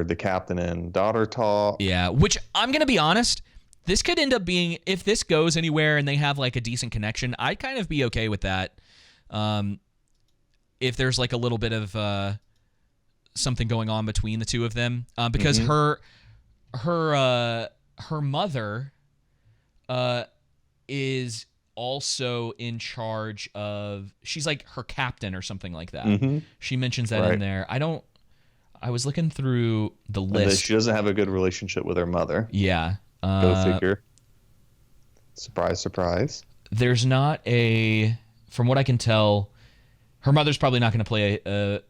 the captain and daughter talk. Yeah, which I'm gonna be honest. This could end up being, if this goes anywhere and they have like a decent connection, I'd kind of be okay with that. If there's like a little bit of something going on between the two of them, because her mother is also in charge of, she's like her captain or something like that. She mentions that in there. I was looking through the list. She doesn't have a good relationship with her mother. Yeah. Go figure. Surprise, surprise. There's not from what I can tell, her mother's probably not going to play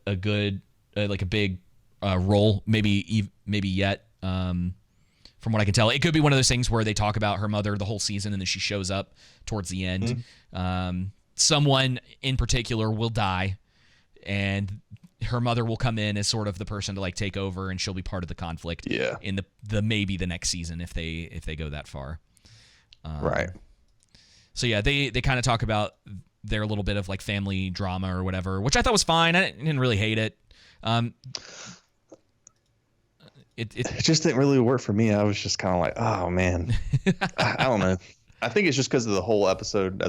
a good, like a big role, maybe yet. From what I can tell, it could be one of those things where they talk about her mother the whole season and then she shows up towards the end. Someone in particular will die, and her mother will come in as sort of the person to like take over, and she'll be part of the conflict. In the maybe the next season if they go that far. Right. So yeah, they kind of talk about their little bit of like family drama or whatever, which I thought was fine. I didn't really hate it. It just didn't really work for me. I was just kind of like, oh man, I don't know. I think it's just because of the whole episode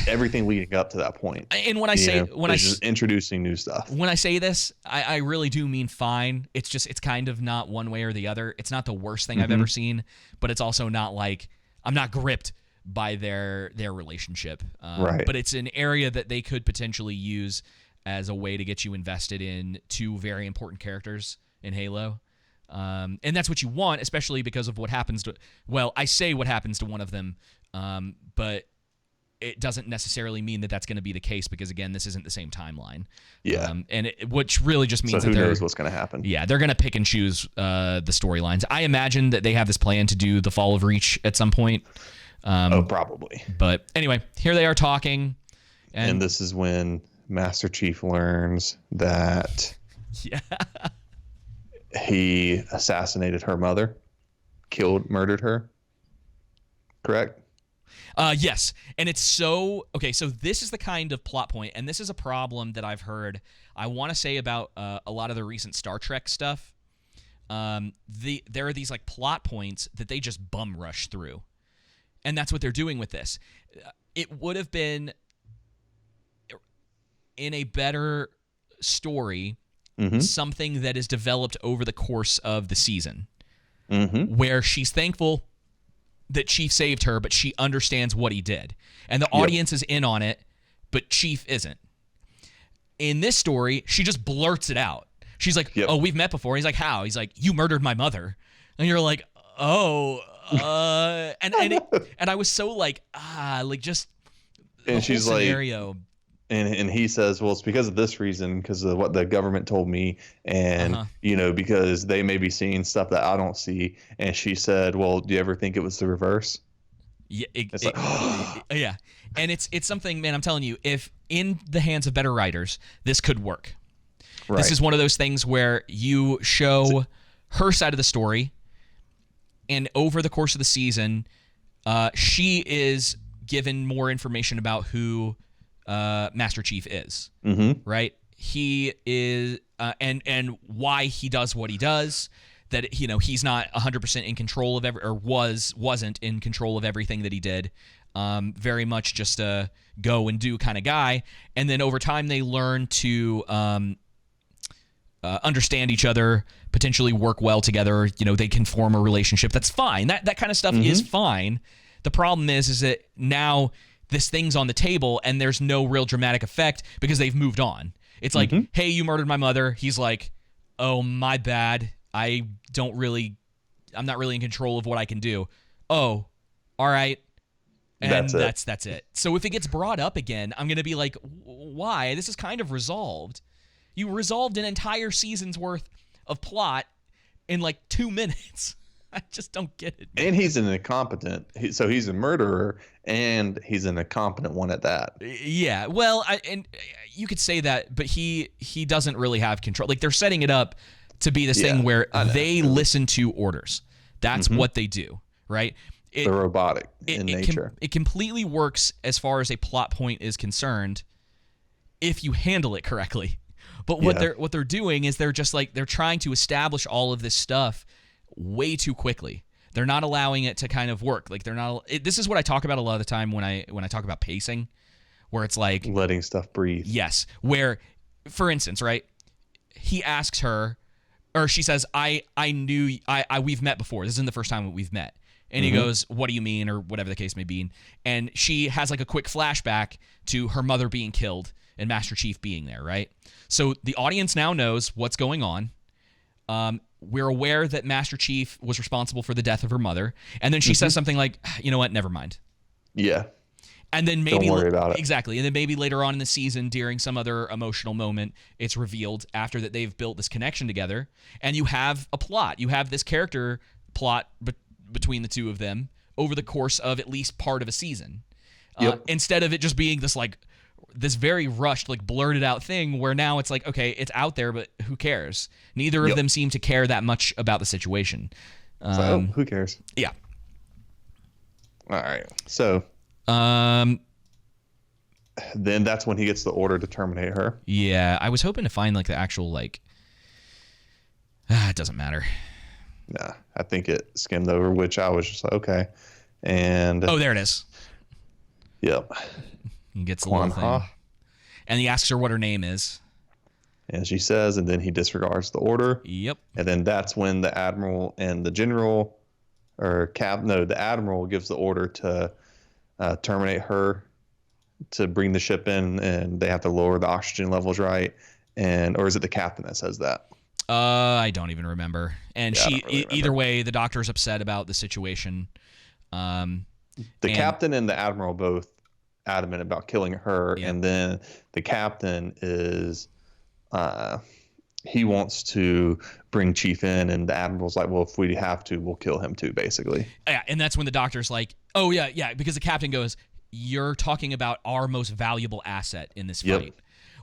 everything leading up to that point. And when I say just introducing new stuff. When I say this, I really do mean fine. It's kind of not one way or the other. It's not the worst thing I've ever seen, but it's also not like I'm not gripped by their relationship. Right. But it's an area that they could potentially use as a way to get you invested in two very important characters in Halo. And that's what you want, especially because of what happens to, well, I say what happens to one of them, but it doesn't necessarily mean that that's going to be the case because, again, this isn't the same timeline. Yeah. Which really just means who knows what's going to happen. Yeah, they're going to pick and choose the storylines. I imagine that they have this plan to do the Fall of Reach at some point. Probably. But anyway, here they are talking. And this is when Master Chief learns that he assassinated her mother, murdered her. Correct? Yes. And it's so this is the kind of plot point, and this is a problem that I've heard, I want to say about a lot of the recent Star Trek stuff. There are these like plot points that they just bum rush through. And that's what they're doing with this. It would have been in a better story, something that is developed over the course of the season, where she's thankful that Chief saved her, but she understands what he did. And the audience is in on it, but Chief isn't. In this story, she just blurts it out. She's like, oh, we've met before. He's like, how? He's like, you murdered my mother. And you're like, oh, and I was so like, just and she's scenario. Like, and he says, well, it's because of this reason, because of what the government told me, and because they may be seeing stuff that I don't see. And she said, well, do you ever think it was the reverse? Yeah, yeah, and it's something, man. I'm telling you, if in the hands of better writers, this could work. Right. This is one of those things where you show her side of the story, and over the course of the season, she is given more information about who Master Chief is. Right? He is, and why he does what he does. That he's not 100% in control of wasn't in control of everything that he did. Very much just a go and do kind of guy. And then over time they learn to understand each other, potentially work well together. They can form a relationship. That's fine. That kind of stuff is fine. The problem is that now this thing's on the table and there's no real dramatic effect because they've moved on. It's like, hey, you murdered my mother. He's like, oh, my bad. I'm not really in control of what I can do. Oh, all right. And that's it. So if it gets brought up again, I'm going to be like, why? This is kind of resolved. You resolved an entire season's worth of plot in like 2 minutes. I just don't get it. And he's an incompetent. So he's a murderer, and he's an incompetent one at that. Yeah. Well, and you could say that, but he doesn't really have control. Like they're setting it up to be this thing where they listen to orders. That's what they do, right? They're robotic in nature. It completely works as far as a plot point is concerned if you handle it correctly. But what they're doing is they're trying to establish all of this stuff way too quickly. They're not allowing it to kind of work. Like this is what I talk about a lot of the time when I talk about pacing, where it's like letting stuff breathe. Yes, where, for instance, right? He asks her. Or she says, we've met before. This isn't the first time that we've met. And he goes, what do you mean? Or whatever the case may be. And she has like a quick flashback to her mother being killed and Master Chief being there, right? So the audience now knows what's going on. We're aware that Master Chief was responsible for the death of her mother. And then she says something like, you know what? Never mind. Yeah. And then maybe don't worry about it. Exactly. And then maybe later on in the season, during some other emotional moment, it's revealed after that they've built this connection together, and you have a plot. You have this character plot between the two of them over the course of at least part of a season. Instead of it just being this very rushed, like blurted out thing where now it's like, okay, it's out there, but who cares? Neither of them seem to care that much about the situation. Who cares? Yeah. All right. So. Then that's when he gets the order to terminate her. Yeah, I was hoping to find like the actual it doesn't matter. Nah, I think it skimmed over, which I was just like, okay. And there it is. Yep. He gets the little thing. And he asks her what her name is. And she says, and then he disregards the order. Yep. And then that's when the admiral and the general the admiral gives the order to terminate her, to bring the ship in, and they have to lower the oxygen levels, right? Or is it the captain that says that? I don't even remember. And either way, the doctor's upset about the situation. The captain and the admiral both adamant about killing her, and then the captain is he wants to bring Chief in, and the admiral's like, well, if we have to, we'll kill him too, basically. Yeah, and that's when the doctor's like, oh, yeah, because the captain goes, you're talking about our most valuable asset in this fight.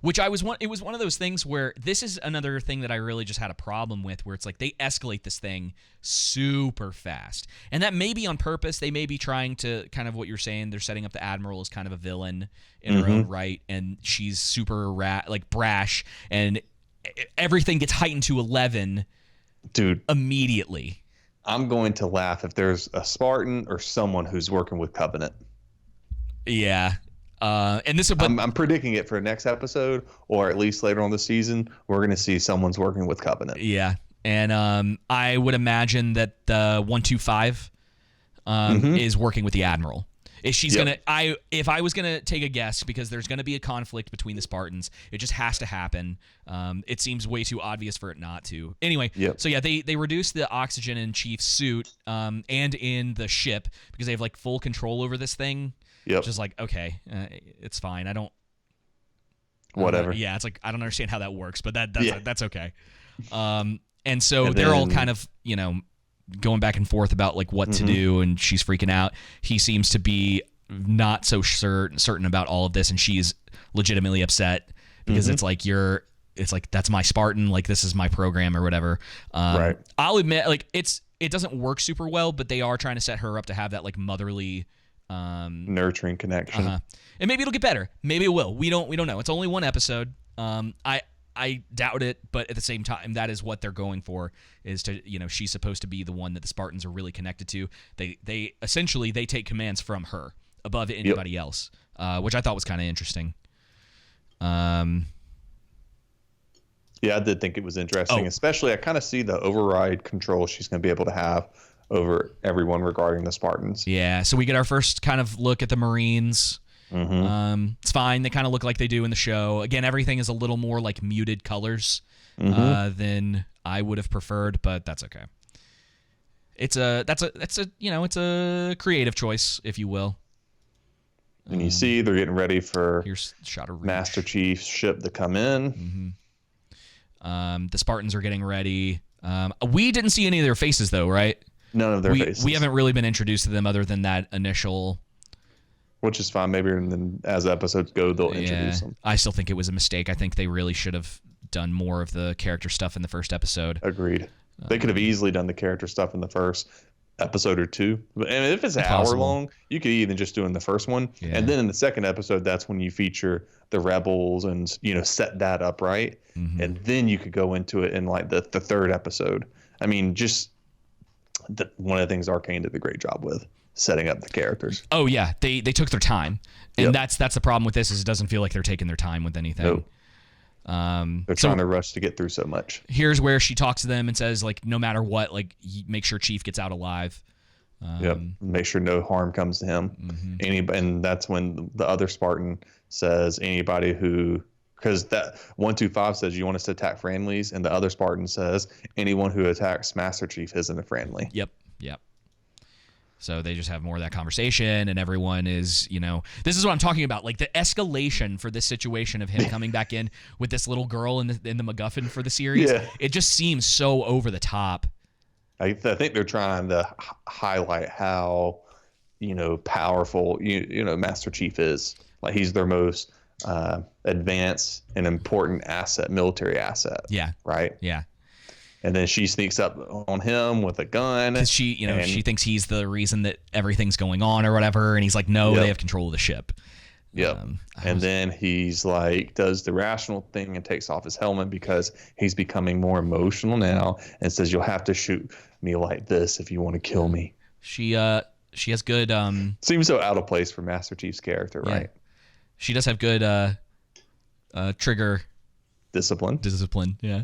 Which it was one of those things where this is another thing that I really just had a problem with, where it's like they escalate this thing super fast. And that may be on purpose. They may be trying to kind of what you're saying. They're setting up the Admiral as kind of a villain in her own right, and she's super brash, and everything gets heightened to 11, dude, immediately. I'm going to laugh if there's a Spartan or someone who's working with Covenant. Yeah. And this, I'm predicting it for next episode, or at least later on the season, we're going to see someone's working with Covenant. Yeah. And I would imagine that the 125 is working with the Admiral. If I was gonna take a guess, because there's gonna be a conflict between the Spartans, it just has to happen. It seems way too obvious for it not to. Anyway, so yeah, they reduce the oxygen in Chief's suit and in the ship because they have like full control over this thing. Yep. Which is like, okay, it's fine. Whatever. Yeah, it's like I don't understand how that works, but that's okay. And so they're all kind of, going back and forth about like what to do, and she's freaking out. He seems to be not so certain about all of this, and she's legitimately upset because it's like that's my Spartan, like this is my program or whatever. Right. I'll admit, like it doesn't work super well, but they are trying to set her up to have that like motherly nurturing connection. And maybe it'll get better. Maybe it will. We don't know. It's only one episode. I doubt it, but at the same time, that is what they're going for, is to, she's supposed to be the one that the Spartans are really connected to. They essentially take commands from her above anybody else, which I thought was kind of interesting. Yeah, I did think it was interesting, especially I kind of see the override control she's going to be able to have over everyone regarding the Spartans. Yeah, so we get our first kind of look at the Marines. It's fine. They kind of look like they do in the show. Again, everything is a little more like muted colors than I would have preferred, but that's okay. It's a creative choice, if you will. And you see they're getting ready for here's a shot of Master Chief's ship to come in. The Spartans are getting ready. We didn't see any of their faces though, right? None of their faces. We haven't really been introduced to them other than that initial. Which is fine. Maybe and then as episodes go, they'll introduce them. I still think it was a mistake. I think they really should have done more of the character stuff in the first episode. Agreed. They could have easily done the character stuff in the first episode or two. And if it's an hour long, you could even just do in the first one. Yeah. And then in the second episode, that's when you feature the rebels and, set that up, right? And then you could go into it in like the third episode. I mean, just one of the things Arcane did a great job with. Setting up the characters. Oh yeah, they took their time, and that's the problem with this, is it doesn't feel like they're taking their time with anything. Nope. They're trying to rush to get through so much. Here's where she talks to them and says, like, no matter what, like, make sure Chief gets out alive. Make sure no harm comes to him. And that's when the other Spartan says anybody who, because that 125 says you want us to attack friendlies, and the other Spartan says anyone who attacks Master Chief isn't a friendly. Yep. So they just have more of that conversation, and everyone is, this is what I'm talking about. Like the escalation for this situation of him coming back in with this little girl in the MacGuffin for the series. Yeah. It just seems so over the top. I think they're trying to highlight how, powerful, Master Chief is. Like he's their most advanced and important asset, military asset. Yeah. Right. Yeah. And then she sneaks up on him with a gun. Because she thinks he's the reason that everything's going on or whatever. And he's like, no, they have control of the ship. Yep. Then he's like, does the rational thing and takes off his helmet because he's becoming more emotional now, and says, you'll have to shoot me like this if you want to kill me. She has good. Seems so out of place for Master Chief's character, right? She does have good trigger. Discipline, yeah.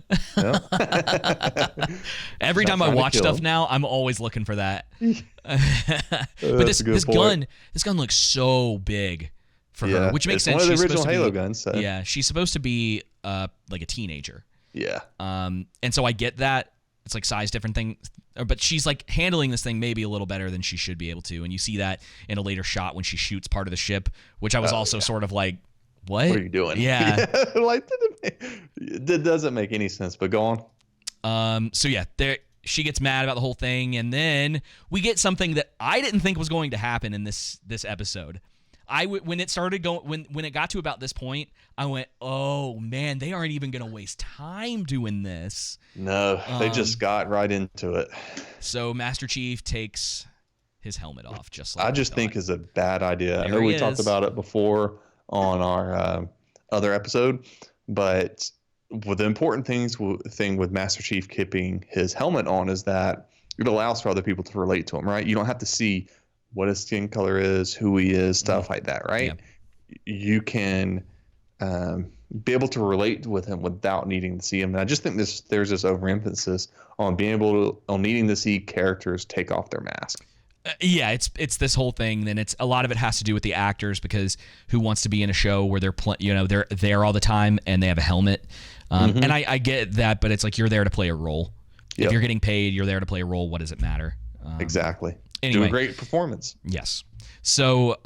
Every time I watch stuff now, I'm always looking for that. But this gun looks so big for her, which makes sense. One of the original Halo guns. So. Yeah, she's supposed to be like a teenager. Yeah. And so I get that it's like size different thing, but she's like handling this thing maybe a little better than she should be able to, and you see that in a later shot when she shoots part of the ship, which I was also sort of like. What are you doing? Yeah. Like it doesn't make any sense, but go on. So yeah, she gets mad about the whole thing, and then we get something that I didn't think was going to happen in this episode. When it started going, when it got to about this point, I went, oh man, they aren't even going to waste time doing this. No, they just got right into it. So Master Chief takes his helmet off, just like I just think is a bad idea. I know we talked about it before on our other episode, but the important thing with Master Chief keeping his helmet on is that it allows for other people to relate to him, right? You don't have to see what his skin color is, who he is, stuff like that, right? Yeah. You can be able to relate with him without needing to see him. And I just think there's this overemphasis on needing to see characters take off their mask. Yeah, it's this whole thing. Then it's a lot of it has to do with the actors, because who wants to be in a show where they're there all the time and they have a helmet. And I get that, but it's like you're there to play a role. Yep. If you're getting paid, you're there to play a role. What does it matter? Exactly. Anyway, do a great performance. Yes. So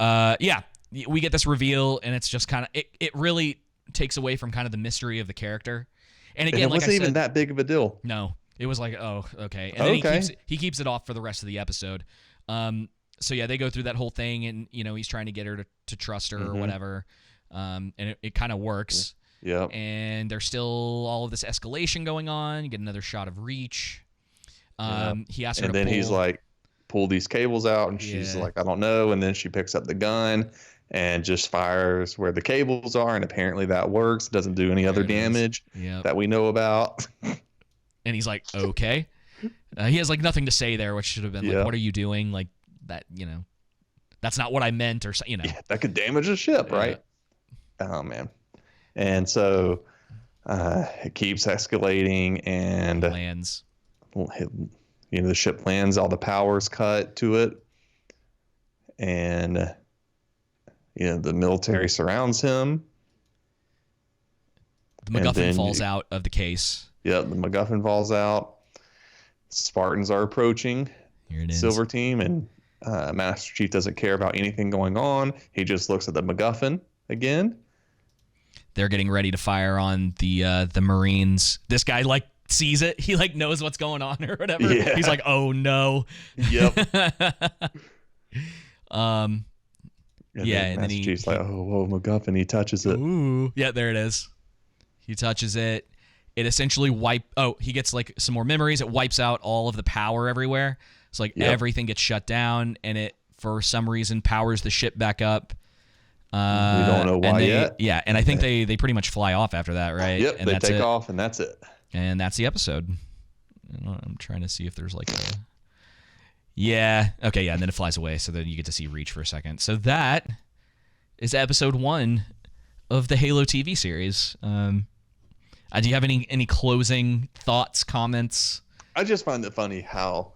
we get this reveal, and it's just kind of it really takes away from kind of the mystery of the character. And again, it wasn't even that big of a deal. No, it was like, oh, okay. And then he keeps it off for the rest of the episode. So yeah, they go through that whole thing, and he's trying to get her to trust her or whatever. And it kind of works. Yeah. And there's still all of this escalation going on. You get another shot of Reach. He asks her to pull. And then he's like, pull these cables out, and she's like, I don't know. And then she picks up the gun and just fires where the cables are, and apparently that works. It doesn't do any other damage that we know about. And he's like, okay. He has like nothing to say there, which should have been like, what are you doing? Like that, that's not what I meant, or Yeah, that could damage a ship, right? Oh man. And so it keeps escalating, and lands. The ship lands, all the power's cut to it, and the military surrounds him. The MacGuffin falls out of the case. Yeah, the MacGuffin falls out. Spartans are approaching. Here it is. Silver Team, and Master Chief doesn't care about anything going on. He just looks at the MacGuffin again. They're getting ready to fire on the Marines. This guy sees it. He knows what's going on or whatever. Yeah. He's like, oh no. Yep. And then Chief's like, oh, whoa, MacGuffin. He touches it. Ooh. Yeah, there it is. He touches it. It essentially he gets some more memories. It wipes out all of the power everywhere. So everything gets shut down, and it for some reason powers the ship back up. We don't know why yet. Yeah, and I think they pretty much fly off after that, right? Yep, and they take off, and that's it. And that's the episode. I'm trying to see if there's yeah, okay, yeah, and then it flies away, so then you get to see Reach for a second. So that is episode 1 of the Halo TV series. Do you have any closing thoughts, comments? I just find it funny how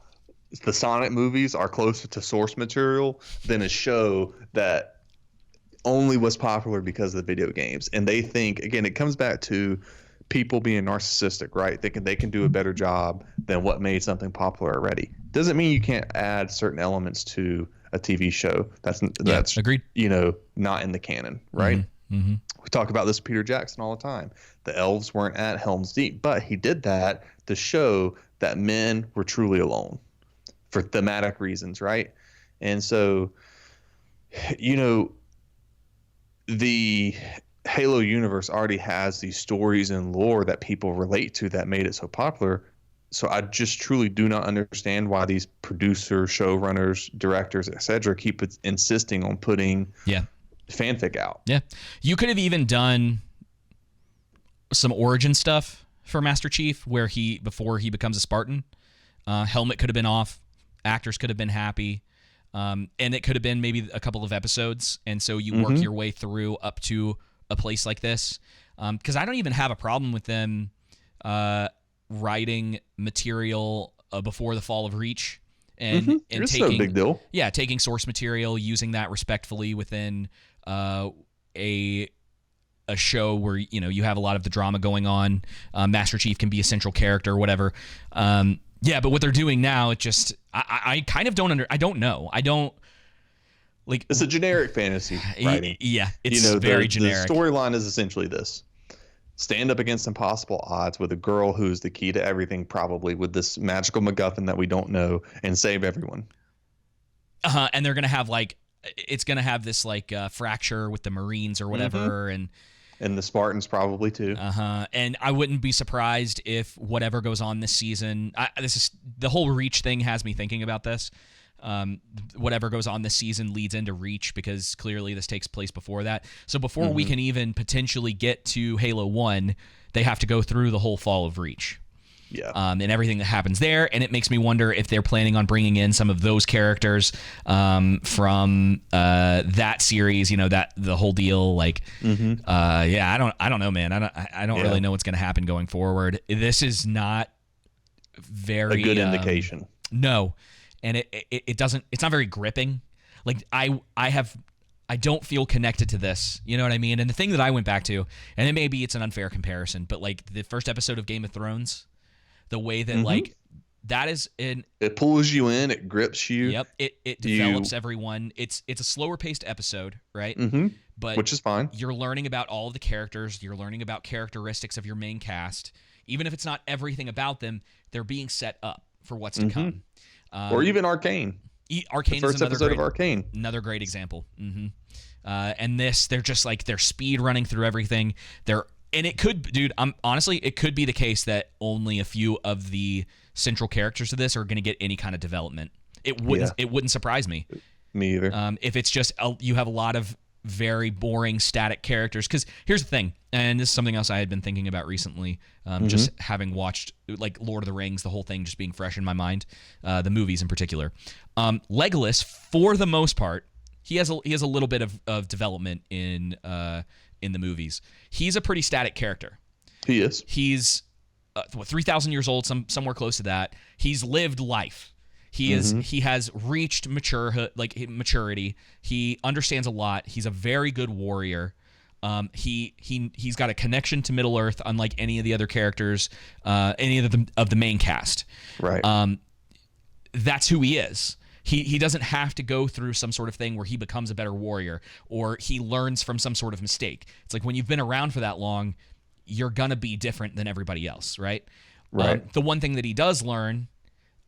the Sonic movies are closer to source material than a show that only was popular because of the video games. And they think, again, it comes back to people being narcissistic, right? Thinking they can do a better job than what made something popular already. Doesn't mean you can't add certain elements to a TV show. That's agreed. Not in the canon, right? Mm-hmm. We talk about this with Peter Jackson all the time. The elves weren't at Helm's Deep, but he did that to show that men were truly alone for thematic reasons, right? And so, the Halo universe already has these stories and lore that people relate to that made it so popular. So I just truly do not understand why these producers, showrunners, directors, etc. keep insisting on putting fanfic out. Yeah. You could have even done some origin stuff for Master Chief where before he becomes a Spartan. Helmet could have been off. Actors could have been happy. And it could have been maybe a couple of episodes. And so you work your way through up to a place like this. Because I don't even have a problem with them writing material before the fall of Reach. And it's taking, no big deal. Yeah, taking source material, using that respectfully within a show where you have a lot of the drama going on. Master Chief can be a central character or whatever. Yeah, but what they're doing now, it just I kind of don't I don't know. I don't like. It's a generic fantasy writing. Yeah, it's very generic. The storyline is essentially this: stand up against impossible odds with a girl who's the key to everything, probably with this magical MacGuffin that we don't know, and save everyone. And they're gonna have it's gonna have this fracture with the Marines or whatever, and the Spartans probably too. And I wouldn't be surprised if whatever goes on this season. This is the whole Reach thing has me thinking about this. Whatever goes on this season leads into Reach because clearly this takes place before that. So before we can even potentially get to Halo 1, they have to go through the whole fall of Reach. Yeah. And everything that happens there. And it makes me wonder if they're planning on bringing in some of those characters from that series, that the whole deal. I don't know, man. I don't really know what's going to happen going forward. This is not very a good indication. No. and it doesn't. It's not very gripping. Like I don't feel connected to this. You know what I mean? And the thing that I went back to, and it maybe it's an unfair comparison, but like the first episode of Game of Thrones, the way that like that is it pulls you in, it grips you. Yep. It develops everyone. It's a slower paced episode, right? But which is fine. You're learning about all of the characters. You're learning about characteristics of your main cast. Even if it's not everything about them, they're being set up for what's to come. Or even Arcane. Arcane the first is another episode great, of Arcane. Another great example. And this, they're just like they're speed running through everything. And it could, dude. Honestly, it could be the case that only a few of the central characters of this are going to get any kind of development. It wouldn't surprise me. Me either. If it's just you have a lot of very boring static characters. Because here's the thing, and this is something else I had been thinking about recently. Just having watched like Lord of the Rings, the whole thing just being fresh in my mind, the movies in particular. Legolas, for the most part, he has a little bit of development in the movies. He's a pretty static character. He is. He's 3,000 years old, somewhere close to that. He's lived life. He has reached maturity. He understands a lot. He's a very good warrior. He's got a connection to Middle Earth, unlike any of the other characters, any of the main cast. Right. That's who he is. He doesn't have to go through some sort of thing where he becomes a better warrior or he learns from some sort of mistake. It's like when you've been around for that long, you're gonna be different than everybody else, right? Right. The one thing that he does learn,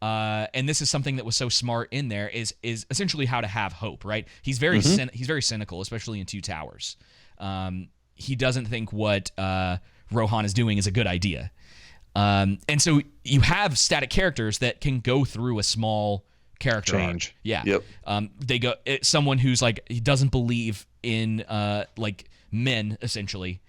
and this is something that was so smart in there, is essentially how to have hope, right? He's very he's very cynical, especially in Two Towers. He doesn't think what Rohan is doing is a good idea, and so you have static characters that can go through a small character change. Arc. Yeah. Yep. They go someone who's like he doesn't believe in like men essentially,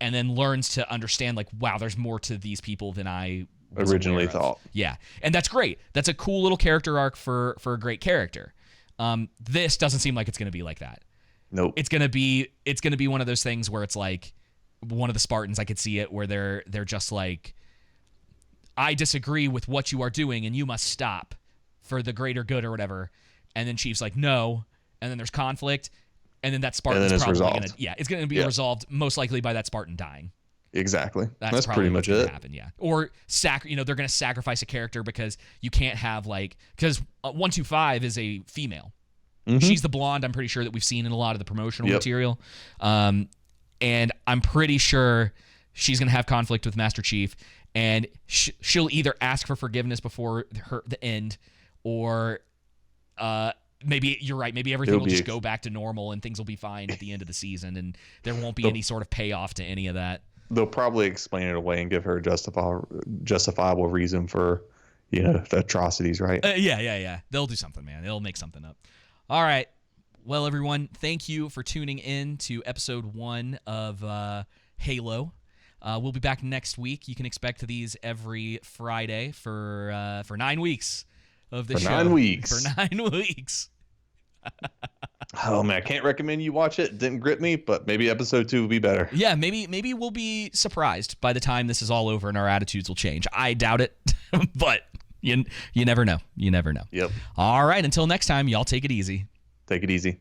and then learns to understand like wow, there's more to these people than I originally thought. Yeah, and that's great. That's a cool little character arc for a great character. This doesn't seem like it's going to be like that. Nope. It's gonna be one of those things where it's like one of the Spartans. I could see it where they're just like, I disagree with what you are doing, and you must stop for the greater good or whatever. And then Chief's like, no. And then there's conflict, and then that Spartan's probably gonna it's gonna be resolved most likely by that Spartan dying. Exactly. That's probably pretty much it. Happen, yeah. Or they're gonna sacrifice a character because you can't have because 125 is a female. She's the blonde, I'm pretty sure, that we've seen in a lot of the promotional material. And I'm pretty sure she's going to have conflict with Master Chief, and she'll either ask for forgiveness before the end, or maybe you're right, maybe everything will just go back to normal and things will be fine at the end of the season, and there won't be any sort of payoff to any of that. They'll probably explain it away and give her a justifiable reason for, the atrocities, right? Yeah. They'll do something, man. They'll make something up. All right. Well, everyone, thank you for tuning in to episode 1 of Halo. We'll be back next week. You can expect these every Friday for 9 weeks of the show. For 9 weeks. For 9 weeks. Oh, man, I can't recommend you watch it. Didn't grip me, but maybe episode 2 will be better. Yeah, maybe we'll be surprised by the time this is all over and our attitudes will change. I doubt it, but you never know. You never know. Yep. All right, until next time, y'all take it easy. Take it easy.